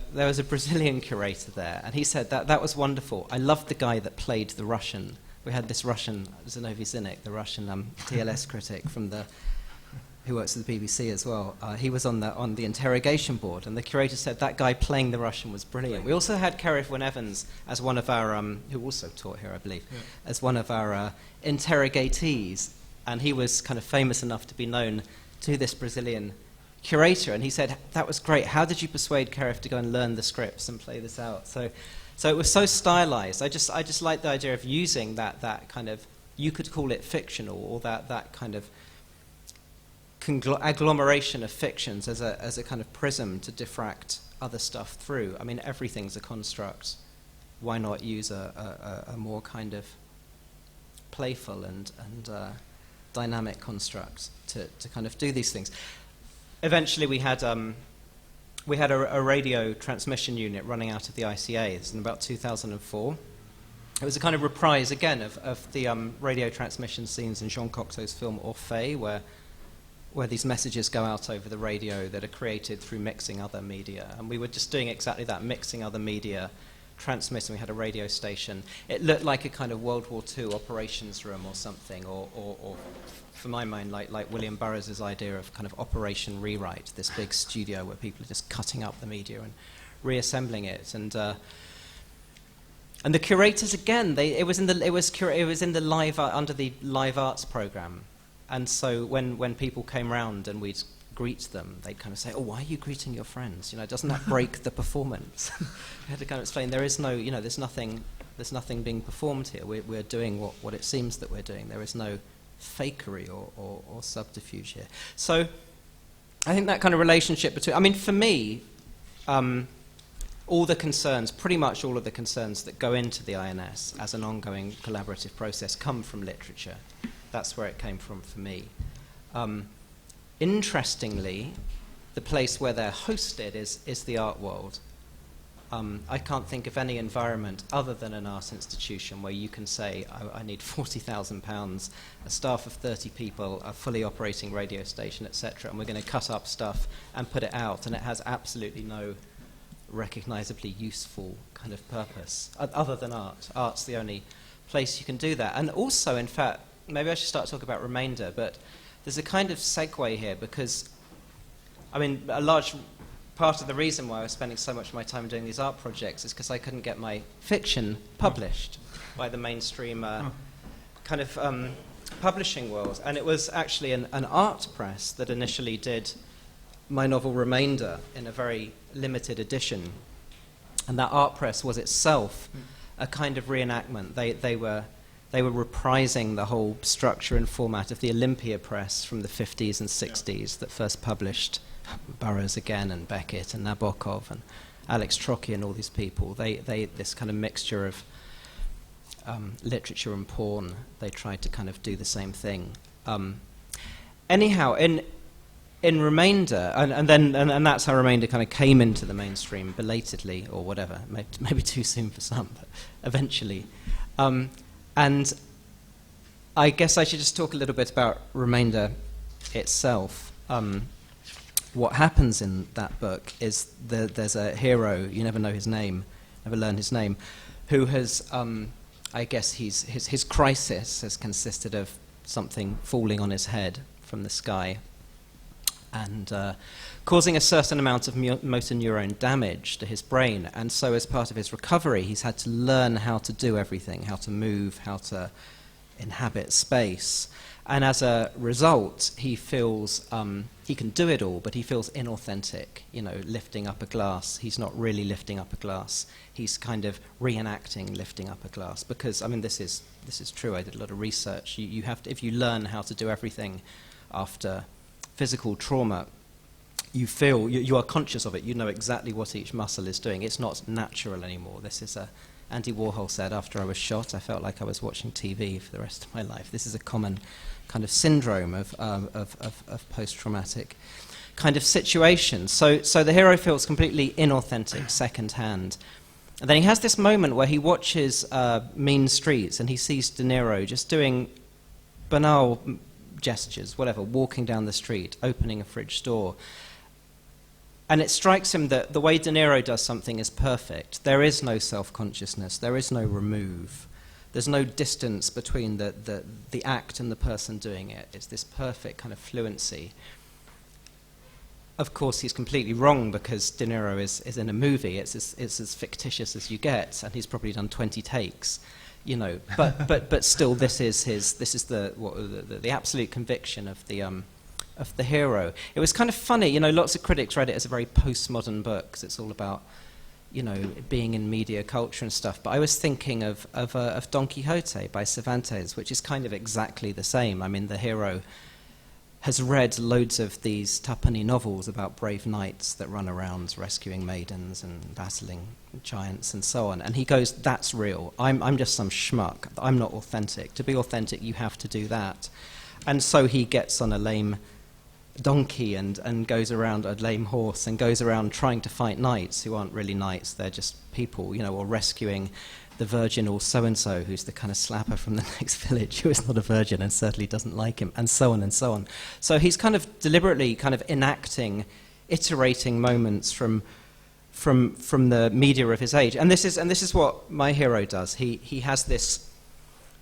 Brazilian curator there, and he said that was wonderful. I loved the guy that played the Russian. We had this Russian, Zinovy Zinnik, the Russian TLS critic who works at the BBC as well. He was on the interrogation board, and the curator said that guy playing the Russian was brilliant. We also had Kerry Wynne Evans as one of our, who also taught here, I believe, as one of our interrogatees, and he was kind of famous enough to be known to this Brazilian curator, and he said, that was great. How did you persuade Kerry to go and learn the scripts and play this out? So it was so stylized. I just like the idea of using that kind of, you could call it fictional, or that kind of agglomeration of fictions as a kind of prism to diffract other stuff through. I mean, everything's a construct. Why not use a more kind of playful and dynamic construct to kind of do these things? Eventually we had a radio transmission unit running out of the ICA. This was in about 2004. It was a kind of reprise, again, of the radio transmission scenes in Jean Cocteau's film Orphée, where these messages go out over the radio that are created through mixing other media. And we were just doing exactly that, mixing other media, transmitting. We had a radio station. It looked like a kind of World War II operations room or something, or for my mind, like William Burroughs' idea of kind of Operation Rewrite, this big studio where people are just cutting up the media and reassembling it. And the curators, again, it was in the live under the live arts program. And so when people came round and we'd greet them, they'd kind of say, "Oh, why are you greeting your friends? Doesn't that break the performance?" I had to kind of explain there is no, there's nothing being performed here. We're doing what it seems that we're doing. There is no fakery or subterfuge here. So I think that kind of relationship between, I mean, for me, pretty much all of the concerns that go into the INS as an ongoing collaborative process come from literature. That's where it came from for me. Interestingly, the place where they're hosted is the art world. I can't think of any environment other than an art institution where you can say, I need £40,000, a staff of 30 people, a fully operating radio station, etc., and we're going to cut up stuff and put it out, and it has absolutely no recognizably useful kind of purpose other than art. Art's the only place you can do that. And also, in fact, maybe I should start talking about remainder, but there's a kind of segue here because, I mean, a large part of the reason why I was spending so much of my time doing these art projects is because I couldn't get my fiction published by the mainstream kind of publishing world. And it was actually an art press that initially did my novel Remainder in a very limited edition. And that art press was itself a kind of reenactment. They were reprising the whole structure and format of the Olympia press from the 50s and 60s that first published Burroughs again and Beckett and Nabokov and Alex Trocky and all these people. They this kind of mixture of literature and porn. They tried to kind of do the same thing. Anyhow, in Remainder, and that's how Remainder kind of came into the mainstream belatedly or whatever, maybe too soon for some, but eventually. And I guess I should just talk a little bit about Remainder itself. What happens in that book is there's a hero, you never know his name, never learn his name, who has, I guess his crisis has consisted of something falling on his head from the sky and causing a certain amount of motor neuron damage to his brain. And so as part of his recovery, he's had to learn how to do everything, how to move, how to inhabit space. And as a result, he feels he can do it all, but he feels inauthentic, lifting up a glass. He's not really lifting up a glass. He's kind of reenacting lifting up a glass. Because, I mean, this is true. I did a lot of research. You have to, if you learn how to do everything after physical trauma, you are conscious of it. You know exactly what each muscle is doing. It's not natural anymore. This is Andy Warhol said, after I was shot, I felt like I was watching TV for the rest of my life. This is a common kind of syndrome of post-traumatic kind of situation. So the hero feels completely inauthentic, second-hand. And then he has this moment where he watches Mean Streets and he sees De Niro just doing banal gestures, whatever, walking down the street, opening a fridge door. And it strikes him that the way De Niro does something is perfect. There is no self-consciousness. There is no remove. There's no distance between the act and the person doing it. It's this perfect kind of fluency. Of course, he's completely wrong because De Niro is in a movie. It's as fictitious as you get, and he's probably done 20 takes, But still, this is the absolute conviction of the hero. It was kind of funny, lots of critics read it as a very postmodern book because it's all about, being in media culture and stuff. But I was thinking of Don Quixote by Cervantes, which is kind of exactly the same. I mean, the hero has read loads of these tuppenny novels about brave knights that run around rescuing maidens and battling giants and so on. And he goes, that's real. I'm just some schmuck. I'm not authentic. To be authentic, you have to do that. And so he gets on a lame donkey and goes around, a lame horse, and goes around trying to fight knights who aren't really knights, they're just people, or rescuing the virgin or so-and-so who's the kind of slapper from the next village who is not a virgin and certainly doesn't like him, and so on and so on. So he's kind of deliberately kind of enacting, iterating moments from the media of his age. And this is what my hero does. He has this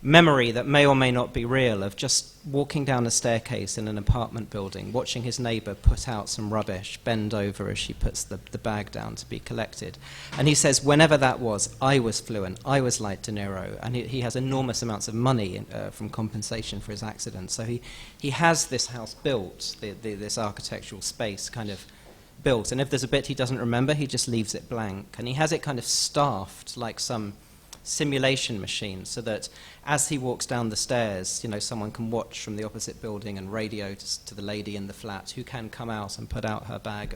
memory that may or may not be real of just walking down a staircase in an apartment building, watching his neighbour put out some rubbish, bend over as she puts the bag down to be collected. And he says, whenever that was, I was fluent, I was like De Niro, and he has enormous amounts of money from compensation for his accident. So he has this house built, this architectural space kind of built, and if there's a bit he doesn't remember, he just leaves it blank. And he has it kind of staffed like some simulation machine, so that as he walks down the stairs, someone can watch from the opposite building and radio to the lady in the flat who can come out and put out her bag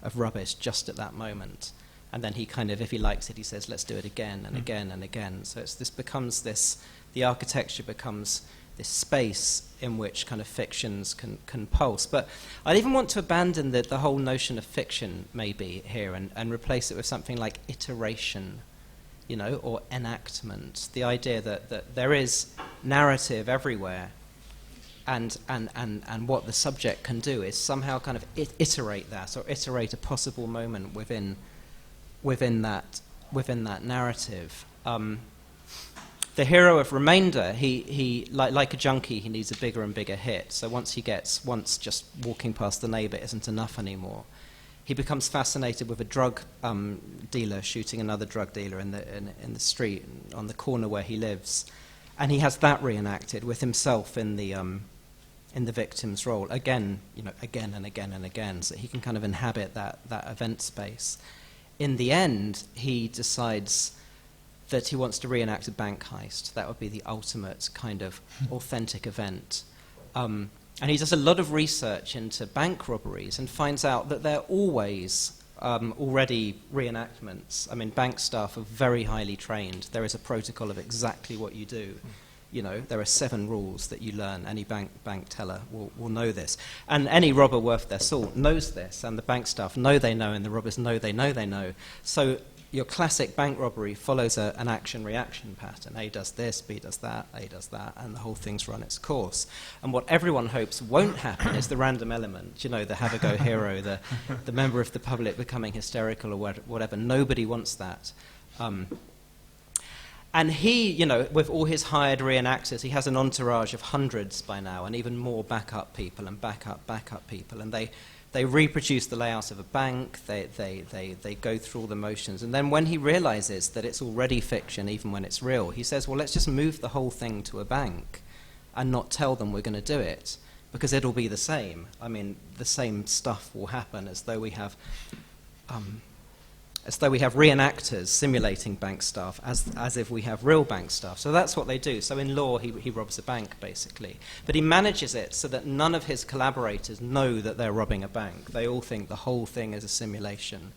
of rubbish just at that moment. And then he kind of, if he likes it, he says, let's do it again and again and again. So the architecture becomes space in which kind of fictions can pulse. But I'd even want to abandon the whole notion of fiction maybe here and replace it with something like iteration, or enactment. The idea that there is narrative everywhere, and what the subject can do is somehow kind of iterate that, or iterate a possible moment within that narrative. The hero of Remainder, he like a junkie, he needs a bigger and bigger hit. So once just walking past the neighbour isn't enough anymore, he becomes fascinated with a drug dealer shooting another drug dealer in the street on the corner where he lives, and he has that reenacted with himself in the victim's role again and again and again, so he can kind of inhabit that event space. In the end, he decides that he wants to reenact a bank heist. That would be the ultimate kind of authentic event. And he does a lot of research into bank robberies and finds out that they're always already reenactments. I mean, bank staff are very highly trained. There is a protocol of exactly what you do. There are 7 rules that you learn. Any bank teller will know this. And any robber worth their salt knows this, and the bank staff know they know, and the robbers know they know they know. So your classic bank robbery follows an action-reaction pattern. A does this, B does that, A does that, and the whole thing's run its course. And what everyone hopes won't happen is the random element, the have-a-go hero, the member of the public becoming hysterical or whatever. Nobody wants that. And he, with all his hired reenactors, he has an entourage of hundreds by now, and even more backup people and backup people, and they reproduce the layout of a bank, they go through all the motions, and then when he realizes that it's already fiction, even when it's real, he says, well, let's just move the whole thing to a bank and not tell them we're going to do it, because it'll be the same. I mean, the same stuff will happen as though we have reenactors simulating bank staff as if we have real bank staff. So that's what they do. So in law, he robs a bank, basically. But he manages it so that none of his collaborators know that they're robbing a bank. They all think the whole thing is a simulation.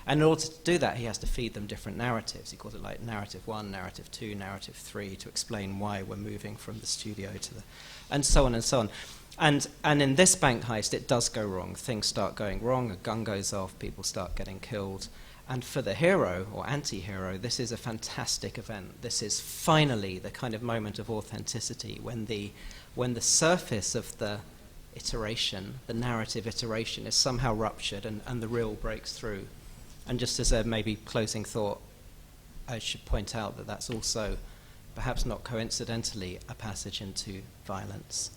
And in order to do that, he has to feed them different narratives. He calls it like narrative 1, narrative 2, narrative 3, to explain why we're moving from the studio to the... and so on and so on. And in this bank heist, it does go wrong. Things start going wrong, a gun goes off, people start getting killed. And for the hero, or anti-hero, this is a fantastic event. This is finally the kind of moment of authenticity when the surface of the iteration, the narrative iteration, is somehow ruptured and the real breaks through. And just as a maybe closing thought, I should point out that that's also, perhaps not coincidentally, a passage into violence.